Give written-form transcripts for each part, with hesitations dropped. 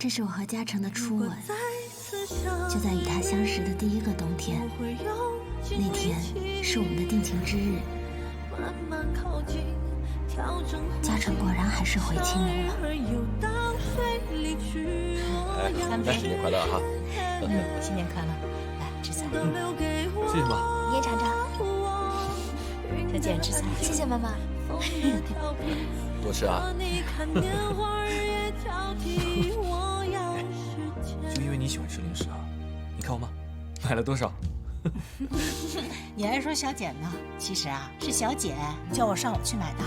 这是我和嘉诚的初吻，就在与他相识的第一个冬天。那天是我们的定情之日。嘉诚果然还是回青楼了。干杯！新年快乐哈！新年快乐！来吃菜。谢谢妈。你也尝尝。小姐吃菜。谢谢妈妈。多吃啊。就因为你喜欢吃零食啊？你看我妈买了多少？你还说小姐呢？其实啊，是小姐叫我上午去买的。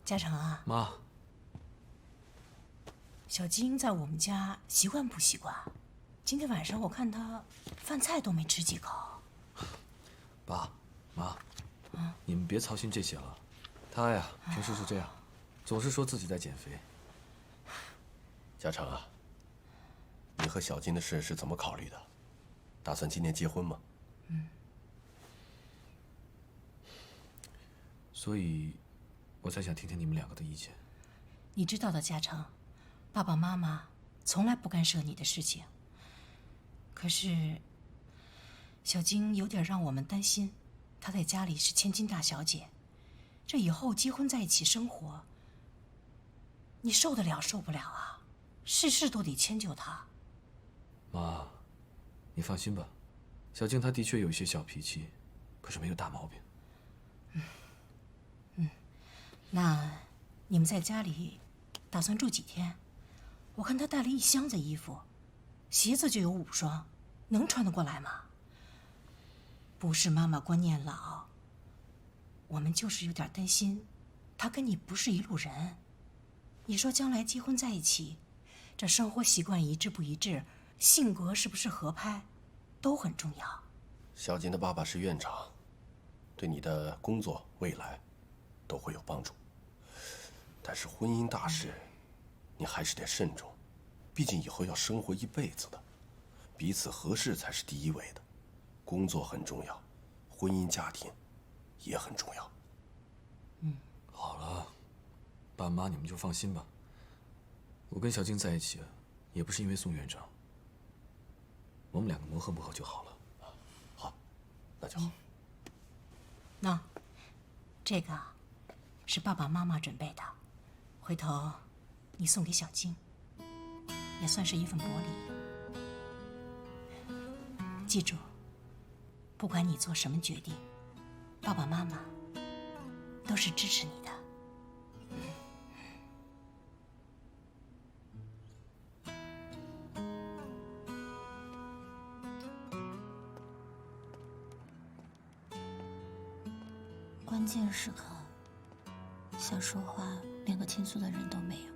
嘉诚啊，妈，小金在我们家习惯不习惯？今天晚上我看他饭菜都没吃几口。爸妈，你们别操心这些了。他呀，平时是这样，总是说自己在减肥。嘉诚啊，你和小金的事是怎么考虑的？打算今年结婚吗？所以，我才想听听你们两个的意见。你知道的，嘉诚，爸爸妈妈从来不干涉你的事情。可是，小金有点让我们担心，她在家里是千金大小姐，这以后结婚在一起生活，你受得了受不了啊？事事都得迁就她。妈，你放心吧，小静她的确有一些小脾气，可是没有大毛病。那你们在家里打算住几天？我看她带了一箱子衣服，鞋子就有5双，能穿得过来吗？不是妈妈观念老，我们就是有点担心，她跟你不是一路人。你说将来结婚在一起，这生活习惯一致不一致，性格是不是合拍，都很重要。小金的爸爸是院长，对你的工作未来都会有帮助。但是婚姻大事，你还是得慎重，毕竟以后要生活一辈子的，彼此合适才是第一位的。工作很重要，婚姻家庭也很重要。好了，爸妈你们就放心吧。我跟小静在一起，也不是因为宋院长，我们两个磨合磨合就好了。好，那就好。那，这个是爸爸妈妈准备的，回头你送给小静，也算是一份薄礼。记住，不管你做什么决定，爸爸妈妈都是支持你的。关键时刻，想说话连个倾诉的人都没有。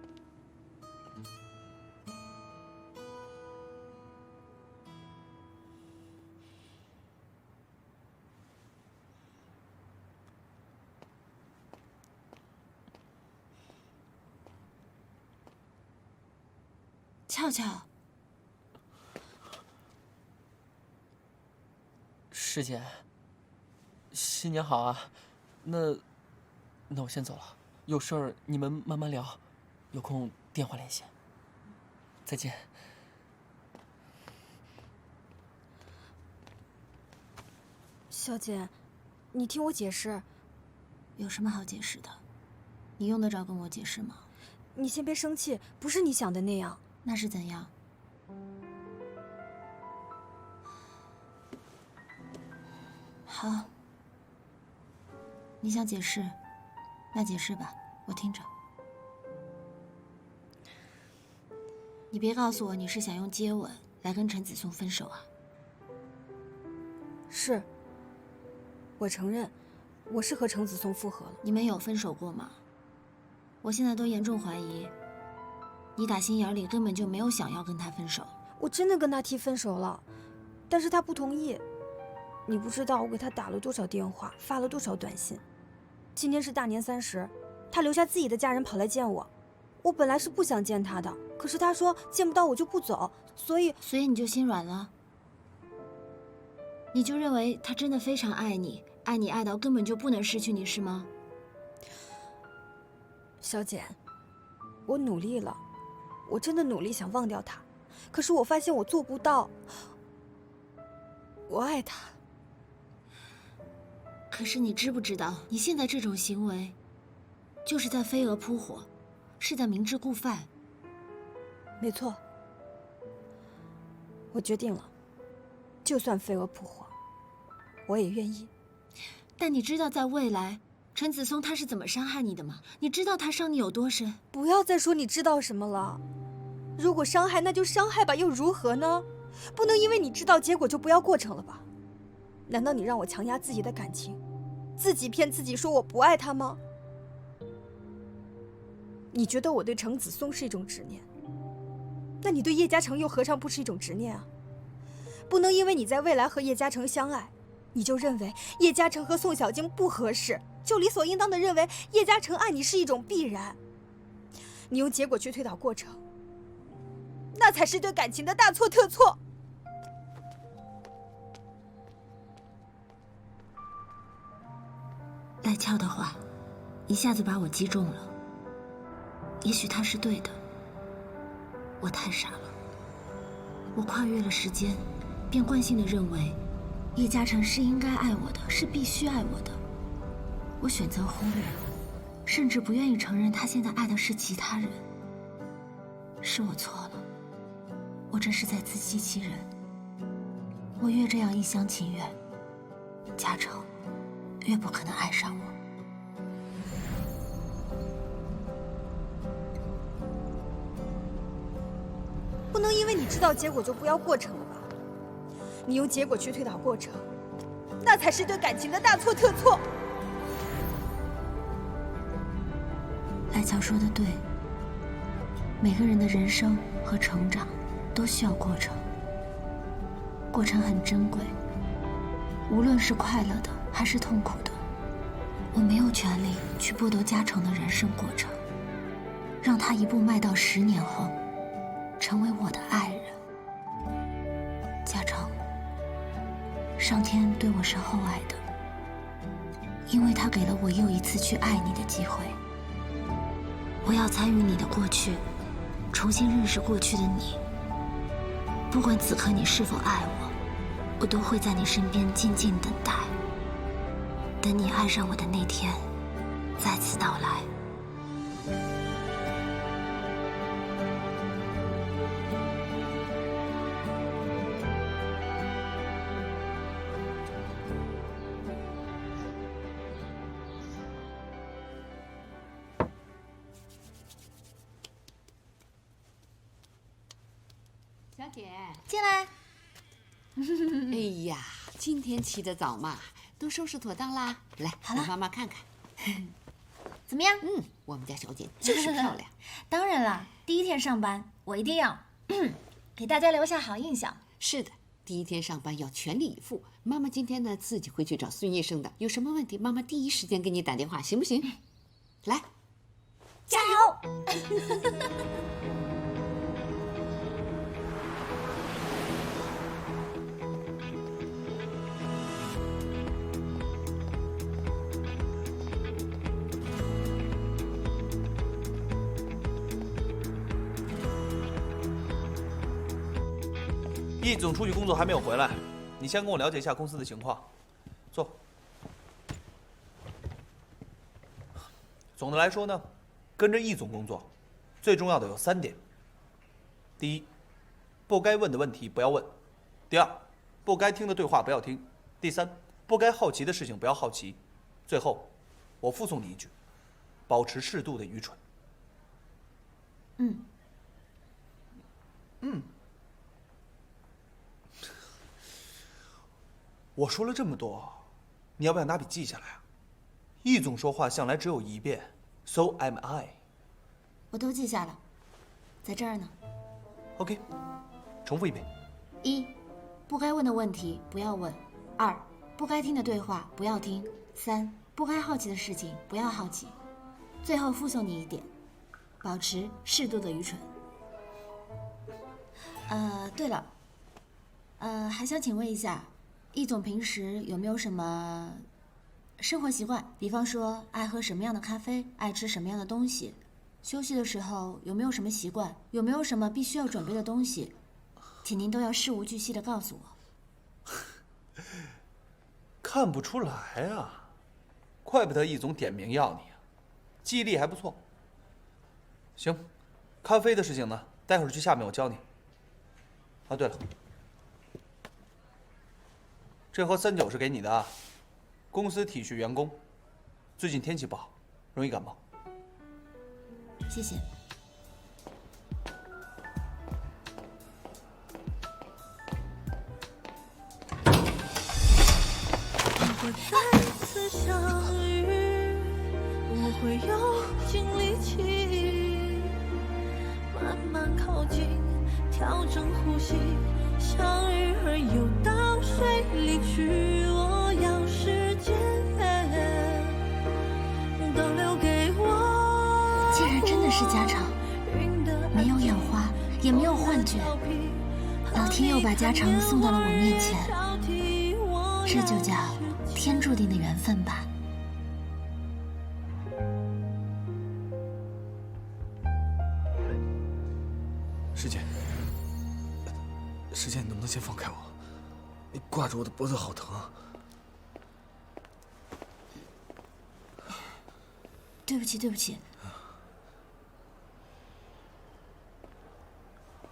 俏俏，师姐，新年好啊！那我先走了，有事儿你们慢慢聊，有空电话联系。再见。小姐，你听我解释。有什么好解释的？你用得着跟我解释吗？你先别生气，不是你想的那样。那是怎样？好，你想解释，那解释吧，我听着。你别告诉我你是想用接吻来跟陈子松分手啊？是，我承认，我是和程子松复合了。你们有分手过吗？我现在都严重怀疑，你打心眼里根本就没有想要跟他分手。我真的跟他提分手了，但是他不同意。你不知道我给他打了多少电话，发了多少短信。今天是大年30，他留下自己的家人跑来见我。我本来是不想见他的，可是他说见不到我就不走，所以你就心软了？你就认为他真的非常爱你，爱你爱到根本就不能失去你，是吗？小简，我努力了，我真的努力想忘掉他，可是我发现我做不到。我爱他。可是你知不知道，你现在这种行为，就是在飞蛾扑火，是在明知故犯。没错，我决定了，就算飞蛾扑火，我也愿意。但你知道在未来，陈子松他是怎么伤害你的吗？你知道他伤你有多深？不要再说你知道什么了。如果伤害，那就伤害吧，又如何呢？不能因为你知道结果就不要过程了吧？难道你让我强压自己的感情，自己骗自己说我不爱他吗？你觉得我对程子松是一种执念，那你对叶嘉诚又何尝不是一种执念啊？不能因为你在未来和叶嘉诚相爱，你就认为叶嘉诚和宋小静不合适，就理所应当的认为叶嘉诚爱你是一种必然。你用结果去推导过程，那才是对感情的大错特错。赖俏的话，一下子把我击中了。也许他是对的，我太傻了。我跨越了时间，便惯性的认为，叶嘉诚是应该爱我的，是必须爱我的。我选择忽略，甚至不愿意承认他现在爱的是其他人。是我错了，我这是在自欺欺人。我越这样一厢情愿，嘉诚越不可能爱上我。不能因为你知道结果就不要过程了吧？你用结果去推导过程，那才是对感情的大错特错。赖乔说的对，每个人的人生和成长都需要过程，过程很珍贵，无论是快乐的还是痛苦的。我没有权利去剥夺嘉诚的人生过程，让他一步迈到10年后成为我的爱人。嘉诚，上天对我是厚爱的，因为他给了我又一次去爱你的机会。我要参与你的过去，重新认识过去的你。不管此刻你是否爱我，我都会在你身边静静等待，等你爱上我的那天再次到来。小姐，进来。哎呀，今天起得早嘛，都收拾妥当啦。来，好了，让妈妈看看，怎么样？我们家小姐就是漂亮。当然了，第一天上班，我一定要给大家留下好印象。是的，第一天上班要全力以赴。妈妈今天呢自己会去找孙医生的，有什么问题，妈妈第一时间给你打电话，行不行？来，加油！易总出去工作还没有回来，你先跟我了解一下公司的情况。坐。总的来说呢，跟着易总工作，最重要的有3点：第一，不该问的问题不要问；第二，不该听的对话不要听；第三，不该好奇的事情不要好奇；最后，我附送你一句：保持适度的愚蠢。我说了这么多，你要不要拿笔记下来啊？易总说话向来只有一遍 ，So am I。我都记下了，在这儿呢。OK，重复一遍。1，不该问的问题不要问；2，不该听的对话不要听；3，不该好奇的事情不要好奇。最后附送你一点，保持适度的愚蠢。对了，还想请问一下，易总平时有没有什么生活习惯？比方说，爱喝什么样的咖啡，爱吃什么样的东西？休息的时候有没有什么习惯？有没有什么必须要准备的东西？请您都要事无巨细的告诉我。看不出来啊，怪不得易总点名要你啊，记忆力还不错。行，咖啡的事情呢，待会儿去下面我教你。啊，对了，这盒3-9是给你的啊，公司体恤员工，最近天气不好，容易感冒。谢谢。会再次相遇，我会用尽力气，慢慢靠近，调整呼吸，相遇而又到水离去，我要时间都留给我。既然真的是家常，没有眼花，也没有幻觉，老天又把家常送到了我面前，这就叫天注定的缘分吧。师姐，师姐，你能不能先放开我？你挂着我的脖子好疼啊！对不起，对不起。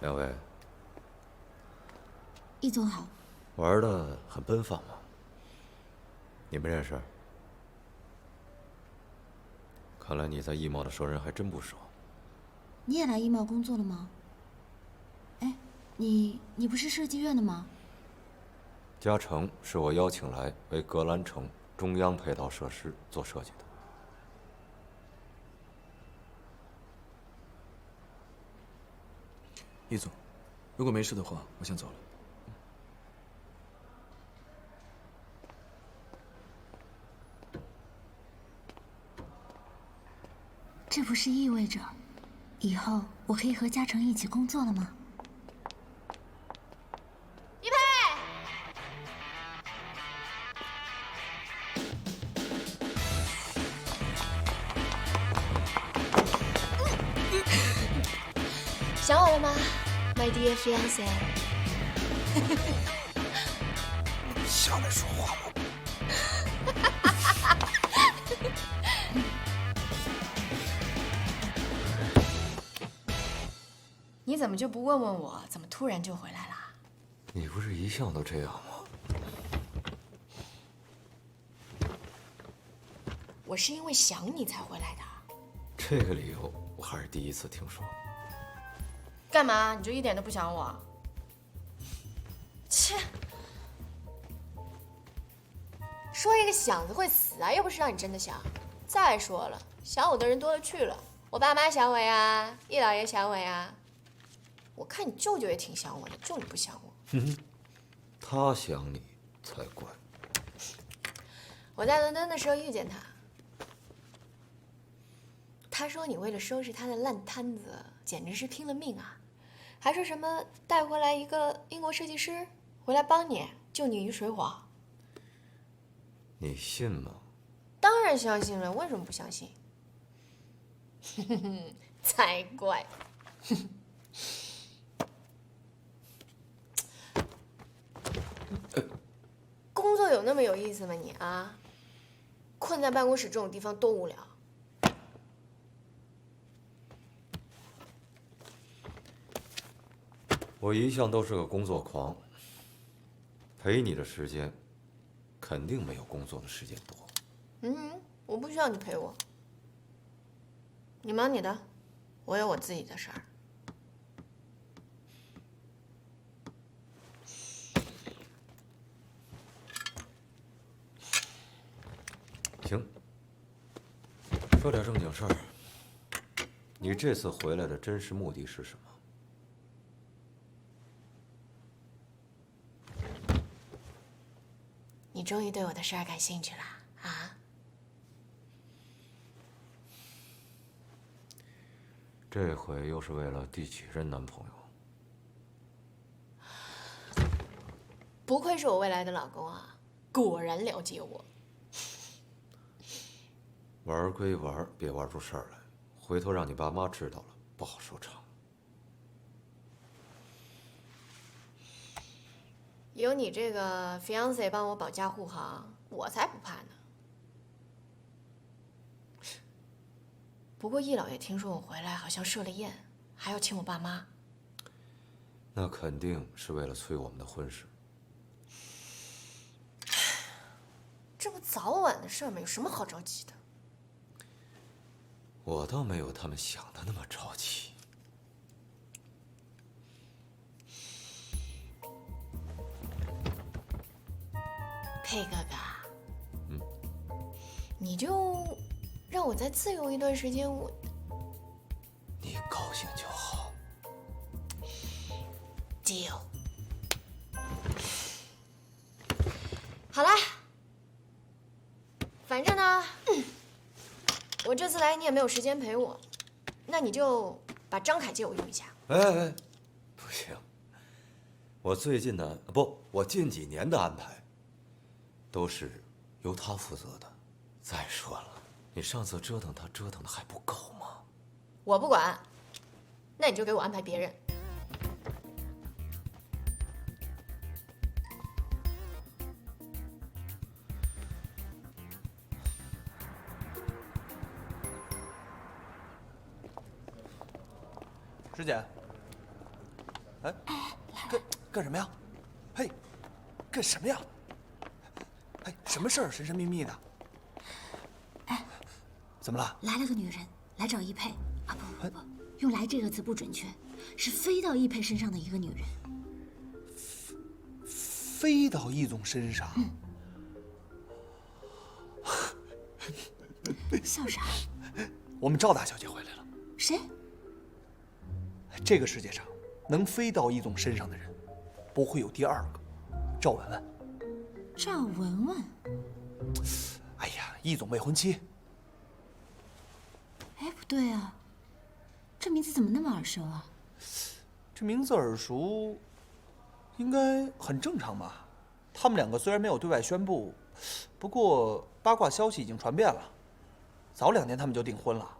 两位，易总好。玩的很奔放吗？你们认识？看来你在易贸的熟人还真不少。你也来易贸工作了吗？哎，你不是设计院的吗？嘉诚是我邀请来为格兰城中央配套设施做设计的。易总，如果没事的话，我先走了。这不是意味着，以后我可以和嘉诚一起工作了吗？一佩，想我了吗 ，My dear fiancé？ 下来说话吗？你怎么就不问问我，怎么突然就回来了？你不是一向都这样吗？我是因为想你才回来的。这个理由我还是第一次听说。干嘛？你就一点都不想我？切！说一个想字会死啊，又不是让你真的想。再说了，想我的人多了去了，我爸妈想我呀，易老爷想我呀。我看你舅舅也挺想我的，就你不想我。他想你才怪。我在伦敦的时候遇见他，他说你为了收拾他的烂摊子，简直是拼了命啊！还说什么带回来一个英国设计师回来帮你，救你于水火。你信吗？当然相信了，为什么不相信？才怪！工作有那么有意思吗你啊？困在办公室这种地方多无聊。我一向都是个工作狂，陪你的时间肯定没有工作的时间多。我不需要你陪我，你忙你的，我有我自己的事儿。行，说点正经事儿。你这次回来的真实目的是什么？你终于对我的事儿感兴趣了啊？这回又是为了第几任男朋友？不愧是我未来的老公啊，果然了解我。玩归玩，别玩出事儿来，回头让你爸妈知道了，不好收场。有你这个 fiance 帮我保驾护航，我才不怕呢。不过易老爷听说我回来好像设了宴，还要请我爸妈。那肯定是为了催我们的婚事。这不早晚的事儿吗？有什么好着急的？我倒没有他们想的那么着急。佩哥哥，你就让我再自由一段时间，你高兴就好。deal。好啦，反正呢，我这次来你也没有时间陪我，那你就把张凯借我用一下。哎，不行，我最近的我近几年的安排，都是由他负责的。再说了，你上次折腾他折腾的还不够吗？我不管，那你就给我安排别人。师姐，哎，干什么呀？嘿，干什么呀？哎，什么事儿？神神秘秘的。哎，怎么了？来了个女人来找易佩啊！不，用“来”这个词不准确，是飞到易佩身上的一个女人。飞到易总身上？笑啥？我们赵大小姐回来了。谁？这个世界上能飞到易总身上的人，不会有第二个。赵文文。赵文文。哎呀，易总未婚妻。哎，不对啊，这名字怎么那么耳熟啊？这名字耳熟，应该很正常吧？他们两个虽然没有对外宣布，不过八卦消息已经传遍了，早2年他们就订婚了。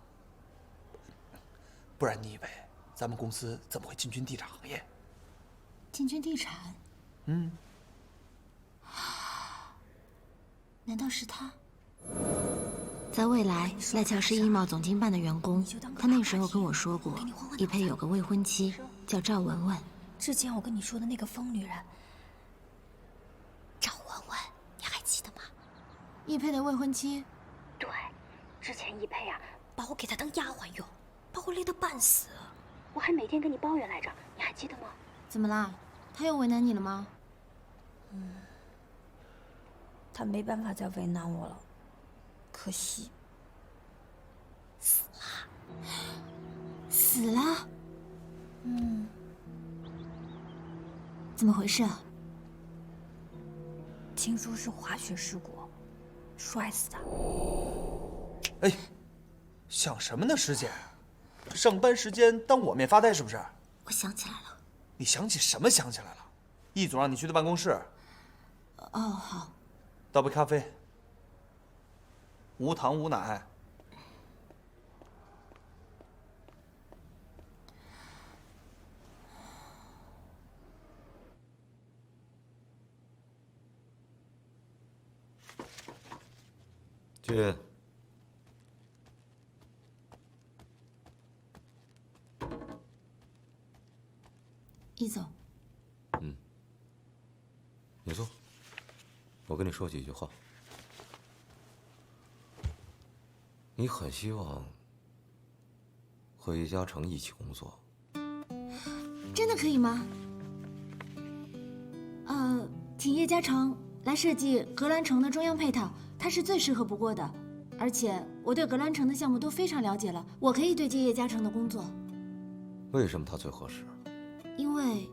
不然你以为咱们公司怎么会进军地产行业？进军地产？难道是他？在未来，赖乔是易贸总经办的员工，他那时候跟我说过，易佩有个未婚妻叫赵文文。之前我跟你说的那个疯女人，赵文文，你还记得吗？易佩的未婚妻。对，之前易佩啊，把我给她当丫鬟用，把我累得半死，我还每天跟你抱怨来着，你还记得吗？怎么啦？他又为难你了吗？他没办法再为难我了，可惜死了。死了？怎么回事啊？听说是滑雪事故，摔死的。哎，想什么呢，师姐？上班时间当我面发呆是不是？我想起来了。你想起什么想起来了？易总让你去他办公室。哦，好。倒杯咖啡，无糖无奶。进。易总。你坐。我跟你说几句话。你很希望和叶嘉诚一起工作？真的可以吗？请叶嘉诚来设计格兰城的中央配套，他是最适合不过的。而且我对格兰城的项目都非常了解了，我可以对接叶嘉诚的工作。为什么他最合适？因为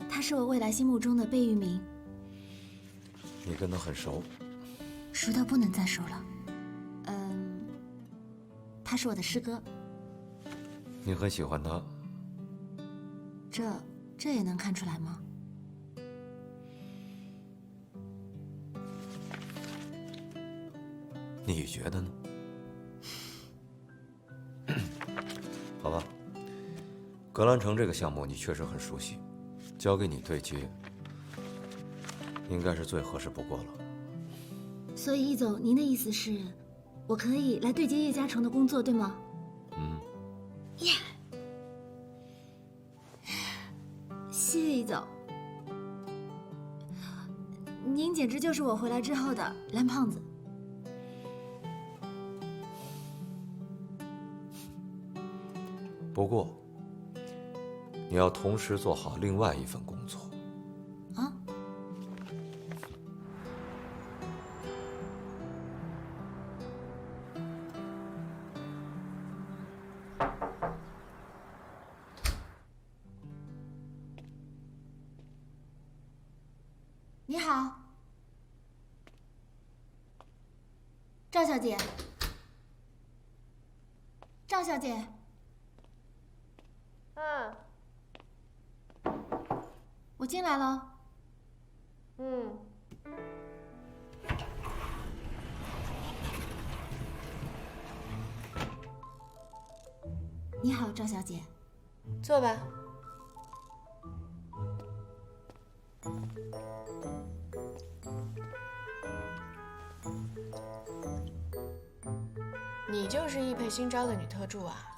他是我未来心目中的贝聿铭。你跟他很熟？熟到不能再熟了。他是我的师哥。你很喜欢他？这也能看出来吗？你觉得呢？好吧，格兰城这个项目你确实很熟悉，交给你对接，应该是最合适不过了。所以易总，您的意思是，我可以来对接叶嘉诚的工作，对吗？耶！谢谢易总，您简直就是我回来之后的蓝胖子。不过，你要同时做好另外一份工作。啊？你好，赵小姐。赵小姐。我进来了。你好，赵小姐。坐吧。你就是易佩新招的女特助啊？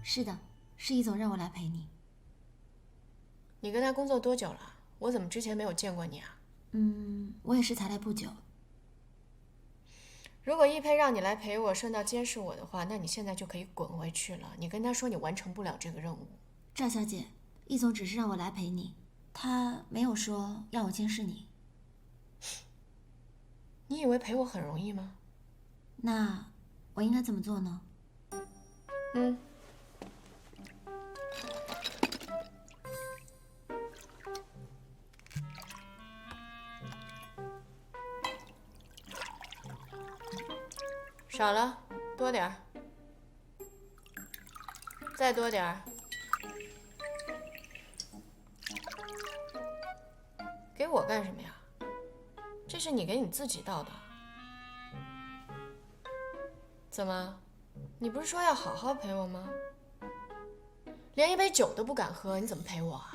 是的，是易总让我来陪你。你跟他工作多久了？我怎么之前没有见过你啊？我也是才来不久。如果易佩让你来陪我，顺道监视我的话，那你现在就可以滚回去了。你跟他说你完成不了这个任务。赵小姐，易总只是让我来陪你，他没有说让我监视你。你以为陪我很容易吗？那我应该怎么做呢？少了，多点儿，再多点儿。给我干什么呀？这是你给你自己倒的。怎么？你不是说要好好陪我吗？连一杯酒都不敢喝，你怎么陪我啊？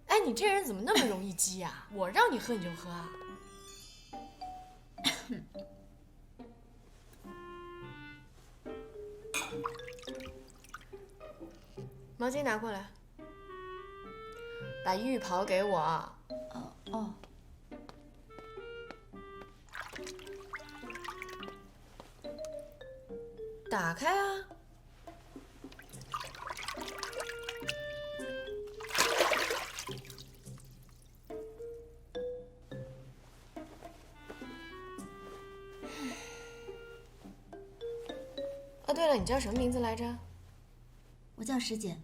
哎，你这人怎么那么容易激呀？我让你喝你就喝啊？毛巾拿过来，把浴袍给我。哦。打开啊！哦，对了，你叫什么名字来着？我叫石简，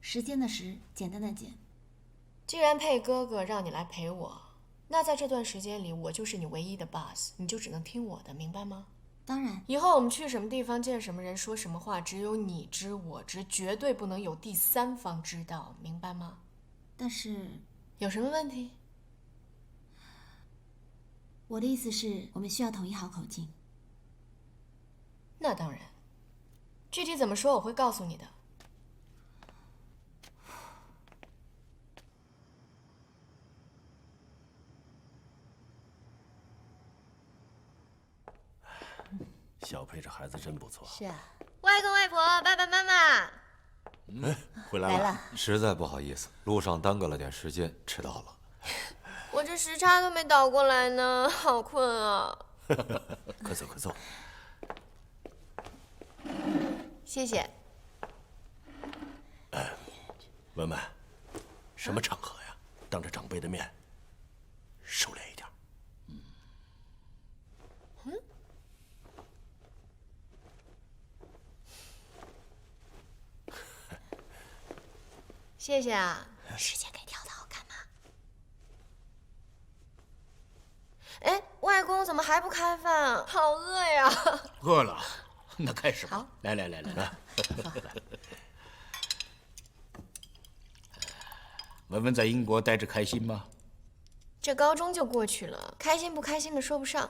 时间的时，简单的简。既然佩哥哥让你来陪我，那在这段时间里，我就是你唯一的 boss， 你就只能听我的，明白吗？当然。以后我们去什么地方，见什么人，说什么话，只有你知我知，绝对不能有第三方知道，明白吗？但是有什么问题？我的意思是，我们需要统一好口径。那当然，具体怎么说我会告诉你的。小佩这孩子真不错。是啊，外公外婆、爸爸妈妈，回来了。实在不好意思，路上耽搁了点时间，迟到了。我这时差都没倒过来呢，好困啊。快走快走。谢谢。文文，什么场合呀？当着长辈的面收敛一点。谢谢啊。时间给挑的好看吗？哎，外公怎么还不开饭？好饿呀！饿了，那开始吧。好，来，文文在英国待着开心吗？这高中就过去了，开心不开心的说不上。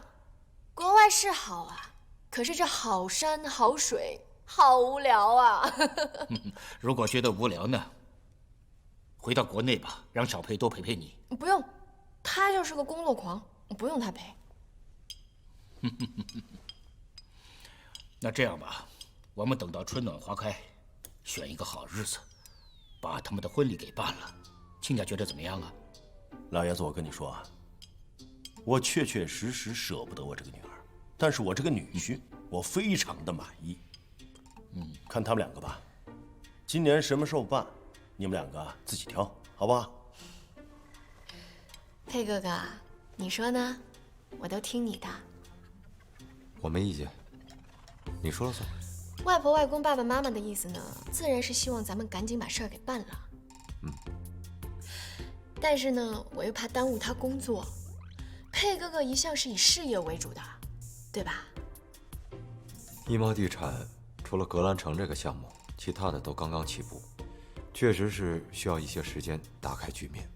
国外是好啊，可是这好山好水，好无聊啊。如果觉得无聊呢，回到国内吧，让小佩多陪陪你。不用，他就是个工作狂，不用他陪。那这样吧，我们等到春暖花开，选一个好日子，把他们的婚礼给办了。亲家觉得怎么样啊？老爷子，我跟你说啊，我确确实实舍不得我这个女儿，但是我这个女婿，我非常的满意。看他们两个吧，今年什么时候办，你们两个自己挑，好不好？佩哥哥，你说呢？我都听你的。我没意见，你说了算。外婆、外公、爸爸妈妈的意思呢，自然是希望咱们赶紧把事儿给办了。但是呢，我又怕耽误他工作。佩哥哥一向是以事业为主的，对吧？一毛地产除了格兰城这个项目，其他的都刚刚起步，确实是需要一些时间打开局面。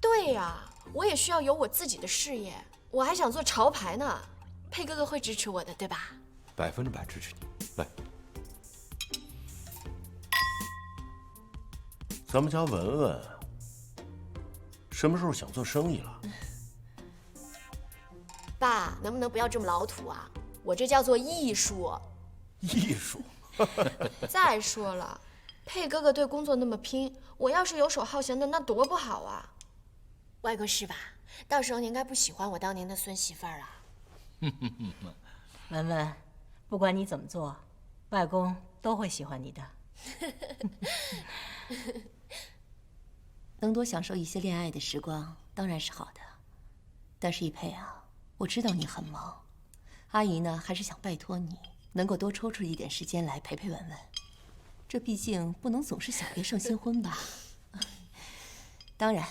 对呀，我也需要有我自己的事业，我还想做潮牌呢。佩哥哥会支持我的，对吧？100%支持你。来，咱们家文文什么时候想做生意了？爸，能不能不要这么老土啊？我这叫做艺术。艺术。再说了，佩哥哥对工作那么拼，我要是游手好闲的，那多不好啊。外公是吧？到时候你应该不喜欢我当您的孙媳妇儿了。文文，不管你怎么做，外公都会喜欢你的。能多享受一些恋爱的时光当然是好的，但是一佩啊，我知道你很忙，阿姨呢还是想拜托你能够多抽出一点时间来陪陪文文，这毕竟不能总是小别胜新婚吧。当然，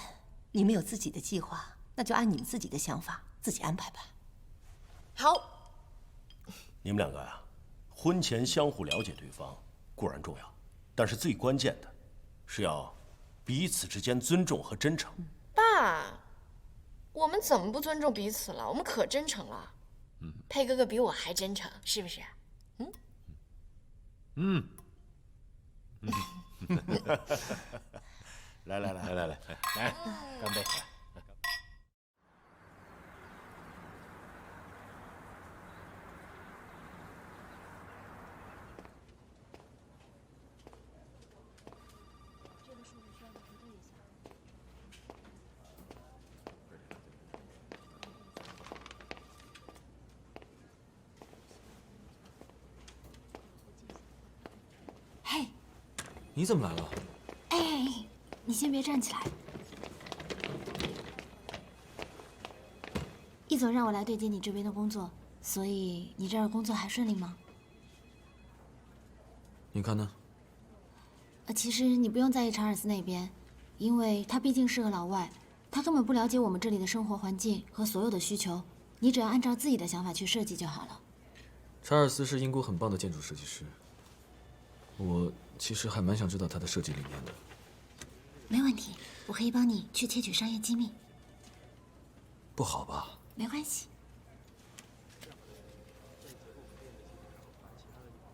你们有自己的计划，那就按你们自己的想法自己安排吧。好。你们两个呀，婚前相互了解对方固然重要，但是最关键的是要彼此之间尊重和真诚。爸，我们怎么不尊重彼此了？我们可真诚了。佩哥哥比我还真诚，是不是？来，干杯！嘿，你怎么来了？哎，你先别站起来。易总让我来对接你这边的工作，所以你这儿工作还顺利吗？你看呢？其实你不用在意查尔斯那边，因为他毕竟是个老外，他根本不了解我们这里的生活环境和所有的需求，你只要按照自己的想法去设计就好了。查尔斯是英国很棒的建筑设计师，我其实还蛮想知道他的设计理念的。没问题，我可以帮你去窃取商业机密。不好吧？没关系。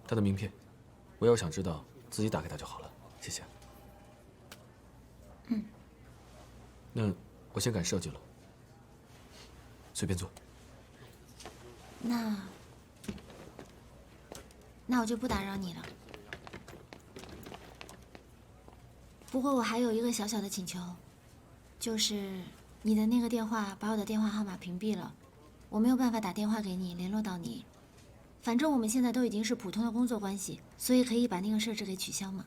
他的名片，我要想知道，自己打给他就好了。谢谢。那我先赶设计了，随便坐。那我就不打扰你了。不过我还有一个小小的请求，就是你的那个电话把我的电话号码屏蔽了，我没有办法打电话给你联络到你。反正我们现在都已经是普通的工作关系，所以可以把那个设置给取消吗？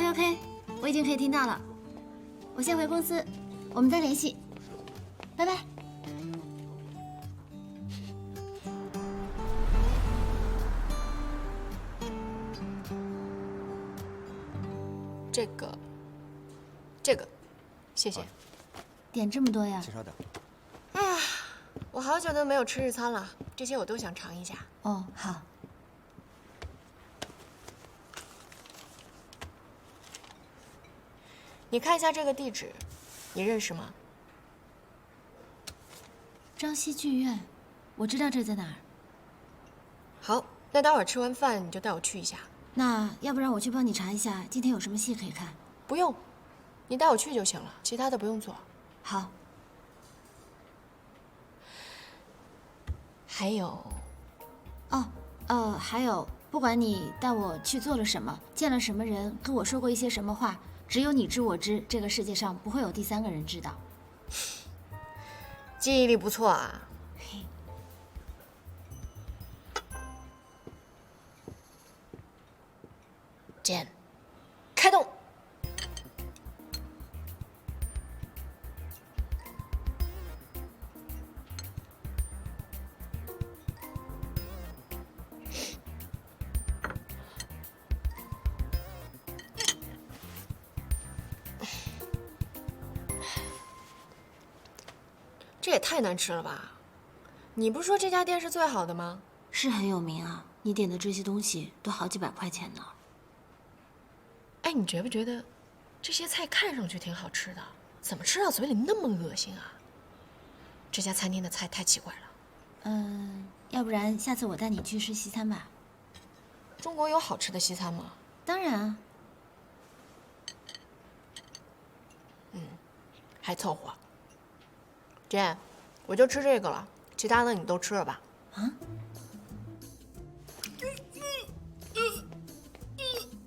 OK， 我已经可以听到了。我先回公司，我们再联系，拜拜。这个，谢谢。点这么多呀？请稍等。哎呀，我好久都没有吃日餐了，这些我都想尝一下。哦，好。你看一下这个地址，你认识吗？朝夕剧院，我知道这在哪儿。好，那待会儿吃完饭你就带我去一下。那要不然我去帮你查一下，今天有什么戏可以看？不用，你带我去就行了，其他的不用做。好。还有，还有，不管你带我去做了什么，见了什么人，跟我说过一些什么话，只有你知我知，这个世界上不会有第三个人知道。记忆力不错啊。剑，开动！这也太难吃了吧！你不是说这家店是最好的吗？是很有名啊，你点的这些东西都好几百块钱呢。哎，你觉不觉得这些菜看上去挺好吃的，怎么吃到嘴里那么恶心啊？这家餐厅的菜太奇怪了。要不然下次我带你去吃西餐吧。中国有好吃的西餐吗？当然啊。还凑合。Jane，我就吃这个了，其他的你都吃了吧。啊？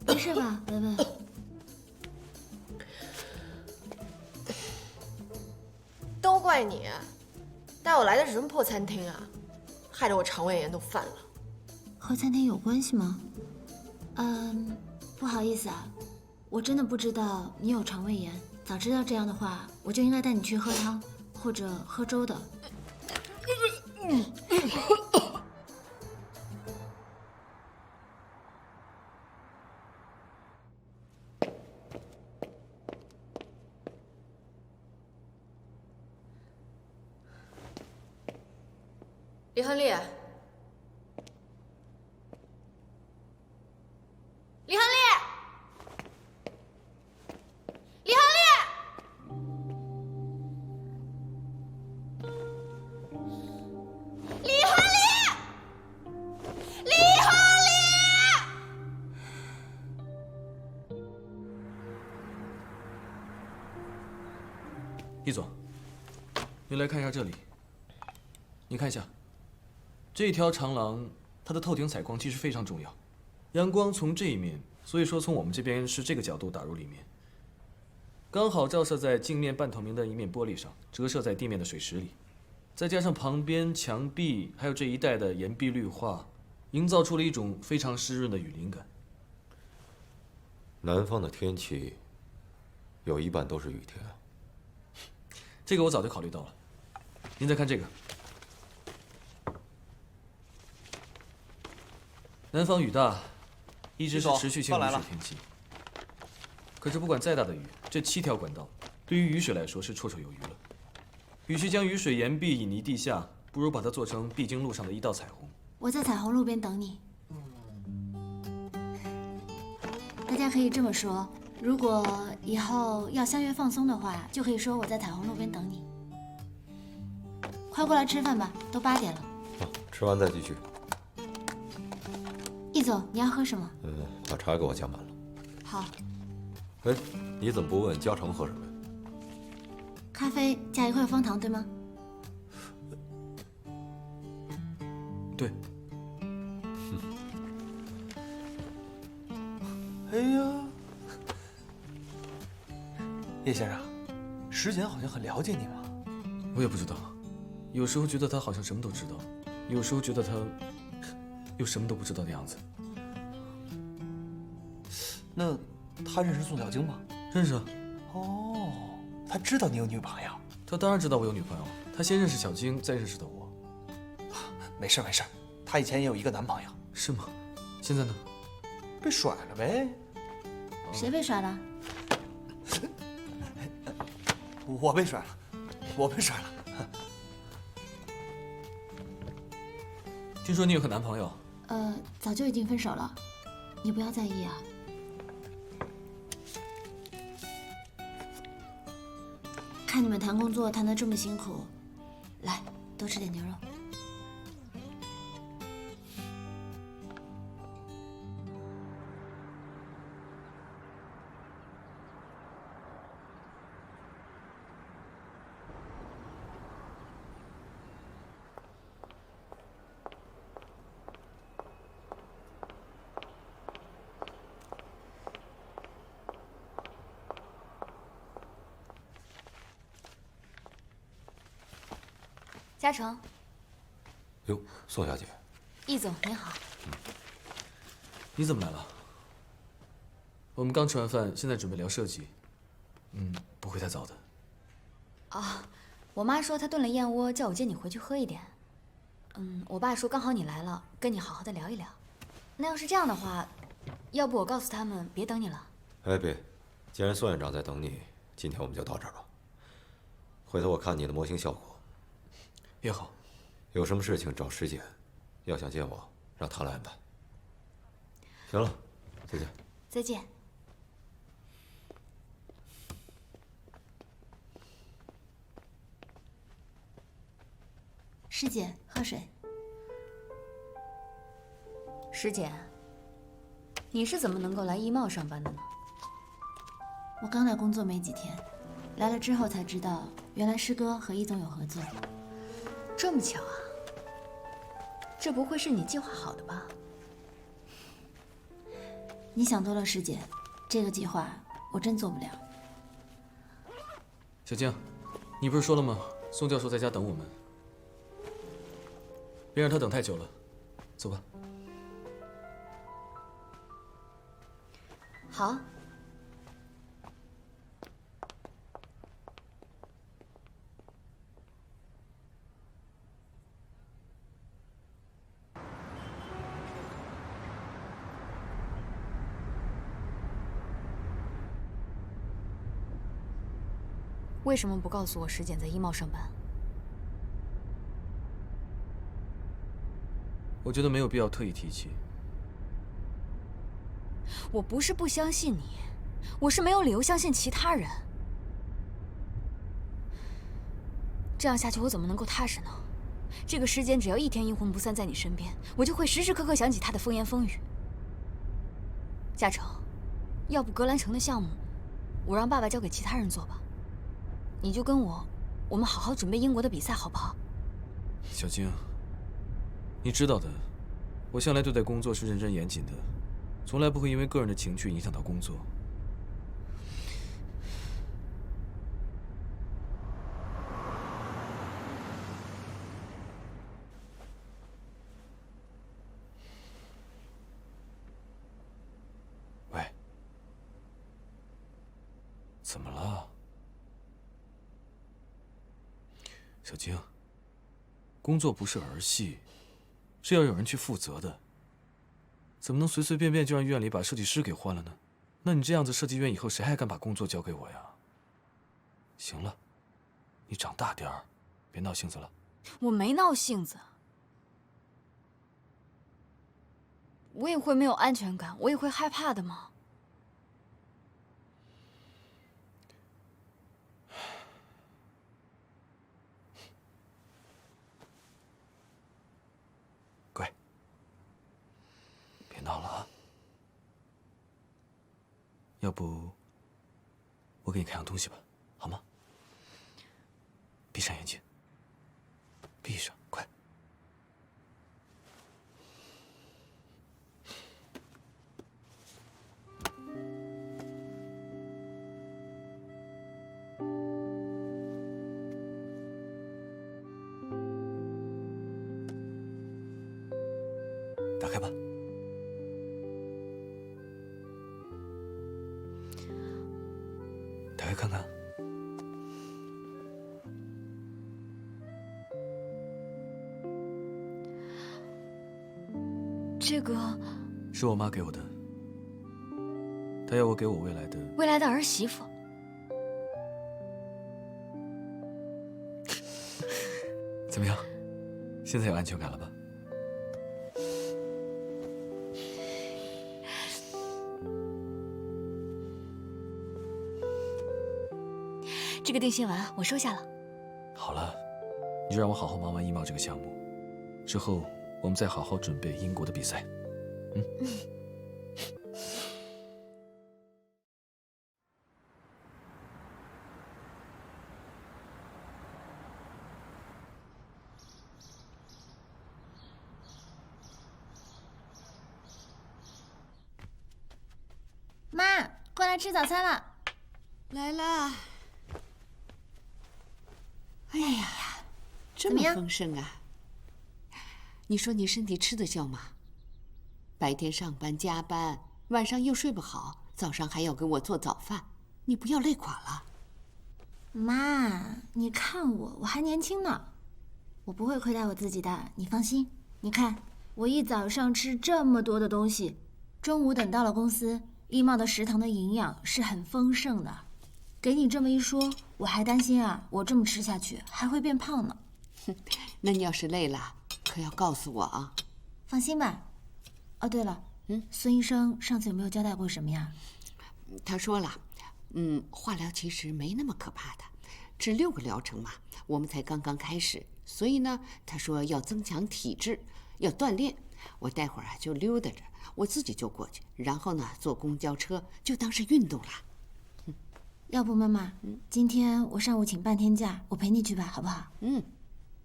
没事吧，文文？都怪你，带我来的是什么破餐厅啊，害得我肠胃炎都犯了。和餐厅有关系吗？不好意思啊，我真的不知道你有肠胃炎。早知道这样的话，我就应该带你去喝汤或者喝粥的。李亨利，李亨利，李亨利，李亨利，李亨利。易总，你来看一下这里。你看一下。这条长廊，它的透顶采光其实非常重要。阳光从这一面，所以说从我们这边是这个角度打入里面，刚好照射在镜面半透明的一面玻璃上，折射在地面的水石里，再加上旁边墙壁还有这一带的岩壁绿化，营造出了一种非常湿润的雨林感。南方的天气，有一半都是雨天啊。这个我早就考虑到了。您再看这个。南方雨大，一直是持续性雨水天气。可是不管再大的雨，这7条管道对于雨水来说是绰绰有余了。与其将雨水沿壁引离地下，不如把它做成必经路上的一道彩虹。我在彩虹路边等你。大家可以这么说，如果以后要相约放松的话，就可以说我在彩虹路边等你。快过来吃饭吧，都8点了。吃完再继续。易总，你要喝什么？把茶给我加满了。好。哎，你怎么不问嘉诚喝什么呀？咖啡加1块方糖，对吗？对。哎呀，叶先生，石简好像很了解你嘛。我也不知道，有时候觉得他好像什么都知道，有时候觉得他又什么都不知道的样子。那他认识宋小晶吗？认识啊。哦，他知道你有女朋友。他当然知道我有女朋友，他先认识小晶，再认识的我。没事没事，他以前也有一个男朋友。是吗？现在呢？被甩了呗。谁被甩了？我被甩了，我被甩了。听说你有个男朋友？早就已经分手了，你不要在意啊。看你们谈工作谈得这么辛苦，来多吃点牛肉。嘉诚，哟，宋小姐，易总您好。你怎么来了？我们刚吃完饭，现在准备聊设计。不会太早的。啊，我妈说她炖了燕窝，叫我接你回去喝一点。我爸说刚好你来了，跟你好好的聊一聊。那要是这样的话，要不我告诉他们别等你了。哎，别，既然宋院长在等你，今天我们就到这儿吧。回头我看你的模型效果。也好，有什么事情找师姐，要想见我，让她来安排。行了，再见。再见。师姐，喝水。师姐，你是怎么能够来易茂上班的呢？我刚来工作没几天，来了之后才知道，原来师哥和易总有合作。这么巧啊？这不会是你计划好的吧？你想多了，师姐，这个计划我真做不了。小静，你不是说了吗？宋教授在家等我们，别让他等太久了。走吧。好。为什么不告诉我石简在医贸上班？我觉得没有必要特意提起。我不是不相信你，我是没有理由相信其他人。这样下去，我怎么能够踏实呢？这个时间只要一天阴魂不散在你身边，我就会时时刻刻想起他的风言风语。嘉诚，要不格兰城的项目，我让爸爸交给其他人做吧。你就跟我们好好准备英国的比赛，好不好？小静，你知道的，我向来对待工作是认真严谨的，从来不会因为个人的情绪影响到工作。喂，怎么了？小静，工作不是儿戏，是要有人去负责的。怎么能随随便便就让院里把设计师给换了呢？那你这样子，设计院以后谁还敢把工作交给我呀？行了，你长大点儿，别闹性子了。我没闹性子，我也会没有安全感，我也会害怕的嘛。乖，别闹了啊。要不，我给你看样东西吧，好吗？闭上眼睛，闭上，快。打开吧。看看。这个是我妈给我的，她要我给我未来的儿媳妇。怎么样？现在有安全感了吧？这个定心丸我收下了。好了，你就让我好好忙完衣帽这个项目，之后我们再好好准备英国的比赛。妈，过来吃早餐了。来啦！哎呀，这么怎么样丰盛啊！你说你身体吃得消吗？白天上班加班，晚上又睡不好，早上还要给我做早饭，你不要累垮了。妈，你看我还年轻呢，我不会亏待我自己的，你放心。你看，我一早上吃这么多的东西，中午等到了公司，衣帽的食堂的营养是很丰盛的。给你这么一说，我还担心啊，我这么吃下去还会变胖呢。那你要是累了，可要告诉我啊。放心吧。哦，对了，孙医生上次有没有交代过什么呀？他说了，化疗其实没那么可怕的，只6个疗程嘛，我们才刚刚开始，所以呢，他说要增强体质，要锻炼。我待会儿就溜达着，我自己就过去，然后呢，坐公交车就当是运动了。要不妈妈，今天我上午请半天假，我陪你去吧，好不好？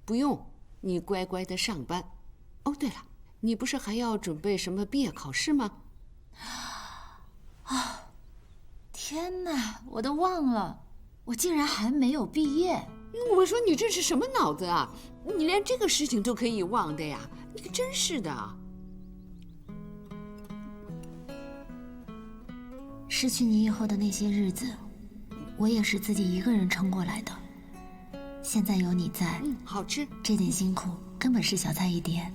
不用，你乖乖的上班。哦，对了，你不是还要准备什么毕业考试吗？天哪，我都忘了，我竟然还没有毕业。我说你这是什么脑子啊？你连这个事情都可以忘的呀？你可真是的。失去你以后的那些日子，我也是自己一个人撑过来的。现在有你在，好吃，这点辛苦根本是小菜一碟。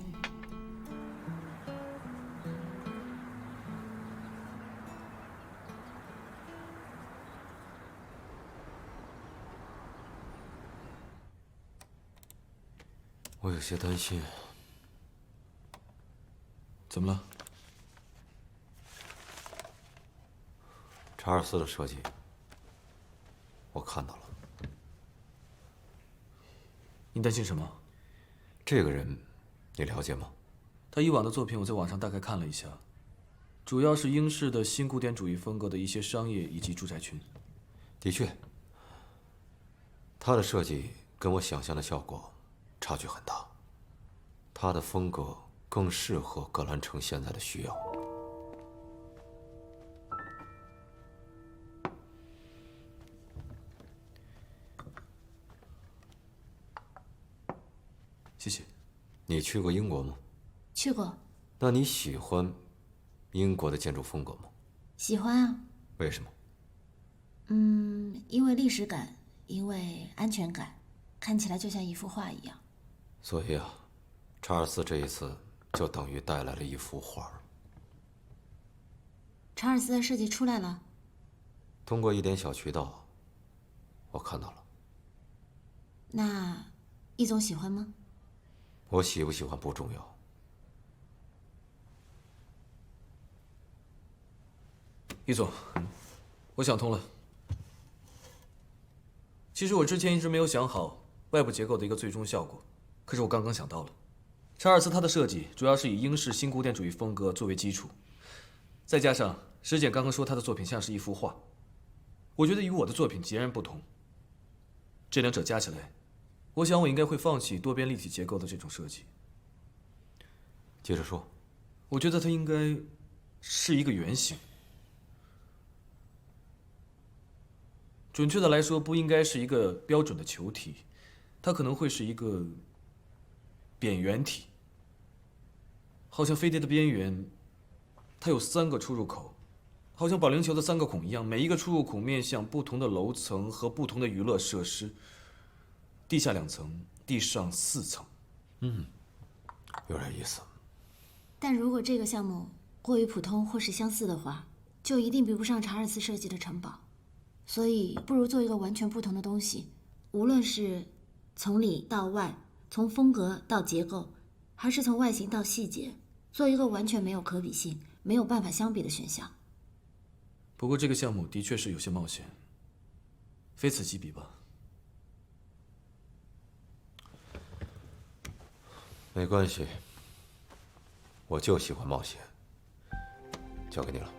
我有些担心。怎么了？查尔斯的设计，我看到了。你担心什么？这个人，你了解吗？他以往的作品我在网上大概看了一下，主要是英式的新古典主义风格的一些商业以及住宅群。的确，他的设计跟我想象的效果差距很大。他的风格更适合格兰城现在的需要。谢谢。你去过英国吗？去过。那你喜欢英国的建筑风格吗？喜欢啊。为什么？因为历史感，因为安全感，看起来就像一幅画一样。所以啊，查尔斯这一次就等于带来了一幅画。查尔斯的设计出来了。通过一点小渠道，我看到了。那易总喜欢吗？我喜不喜欢不重要。易总，我想通了。其实我之前一直没有想好外部结构的一个最终效果，可是我刚刚想到了。查尔斯他的设计主要是以英式新古典主义风格作为基础，再加上石简刚刚说他的作品像是一幅画，我觉得与我的作品截然不同。这两者加起来，我想我应该会放弃多边立体结构的这种设计。接着说。我觉得它应该是一个圆形。准确的来说，不应该是一个标准的球体，它可能会是一个扁圆体。好像飞碟的边缘，它有3个出入口，好像保龄球的3个孔一样，每一个出入口面向不同的楼层和不同的娱乐设施。地下2层，地上4层。有点意思。但如果这个项目过于普通或是相似的话，就一定比不上查尔斯设计的城堡。所以，不如做一个完全不同的东西，无论是从里到外，从风格到结构，还是从外形到细节，做一个完全没有可比性、没有办法相比的选项。不过这个项目的确是有些冒险，非此即彼吧。没关系，我就喜欢冒险。交给你了。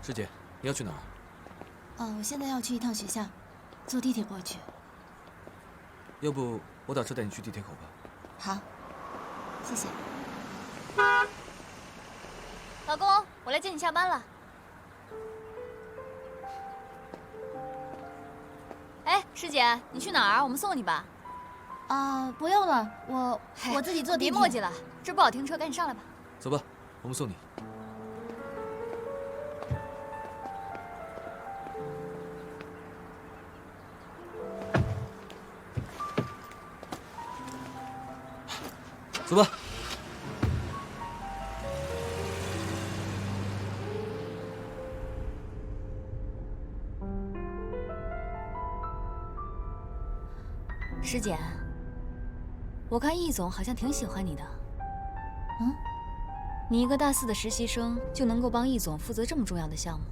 师姐，你要去哪儿？我现在要去一趟学校，坐地铁过去。要不我打车带你去地铁口吧？好，谢谢。老公，我来接你下班了。哎，师姐，你去哪儿？我们送你吧。不用了，我自己坐地铁。别墨迹了，这不好停车，赶紧上来吧。走吧，我们送你。走吧。师姐，我看易总好像挺喜欢你的。你一个大4的实习生就能够帮易总负责这么重要的项目，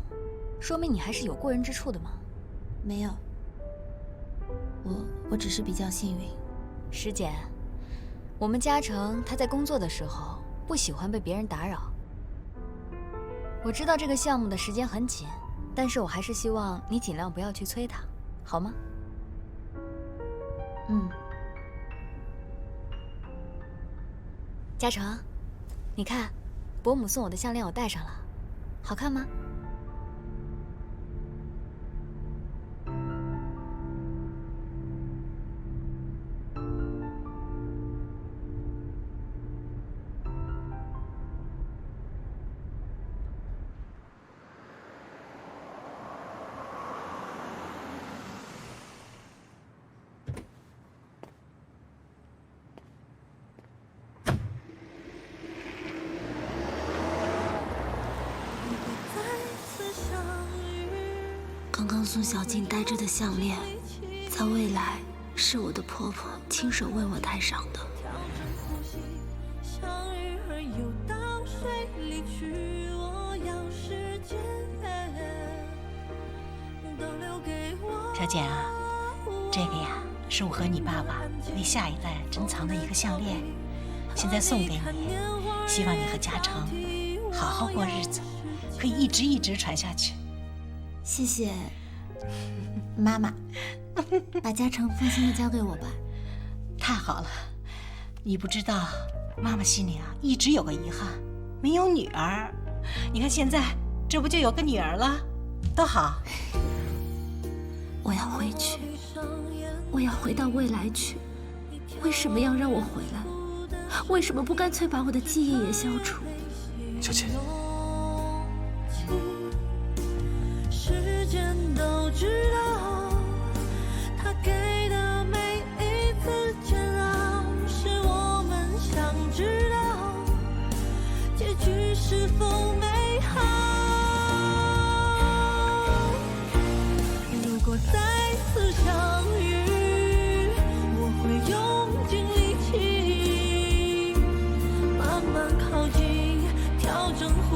说明你还是有过人之处的嘛。没有，我只是比较幸运。师姐，我们嘉诚他在工作的时候不喜欢被别人打扰。我知道这个项目的时间很紧，但是我还是希望你尽量不要去催他，好吗？嘉诚，你看，伯母送我的项链我戴上了，好看吗？刚刚宋小静戴着的项链，在未来是我的婆婆亲手为我戴上的。小简啊，这个呀是我和你爸爸为下一代珍藏的一个项链，现在送给你，希望你和嘉诚好好过日子，可以一直传下去。谢谢，妈妈，把嘉诚放心的交给我吧。太好了，你不知道，妈妈心里啊一直有个遗憾，没有女儿。你看现在这不就有个女儿了，多好！我要回去，我要回到未来去。为什么要让我回来？为什么不干脆把我的记忆也消除？小姐。时间都知道，他给的每一次煎熬，是我们想知道结局是否美好。如果再次相遇，我会用尽力气，慢慢靠近，调整呼吸。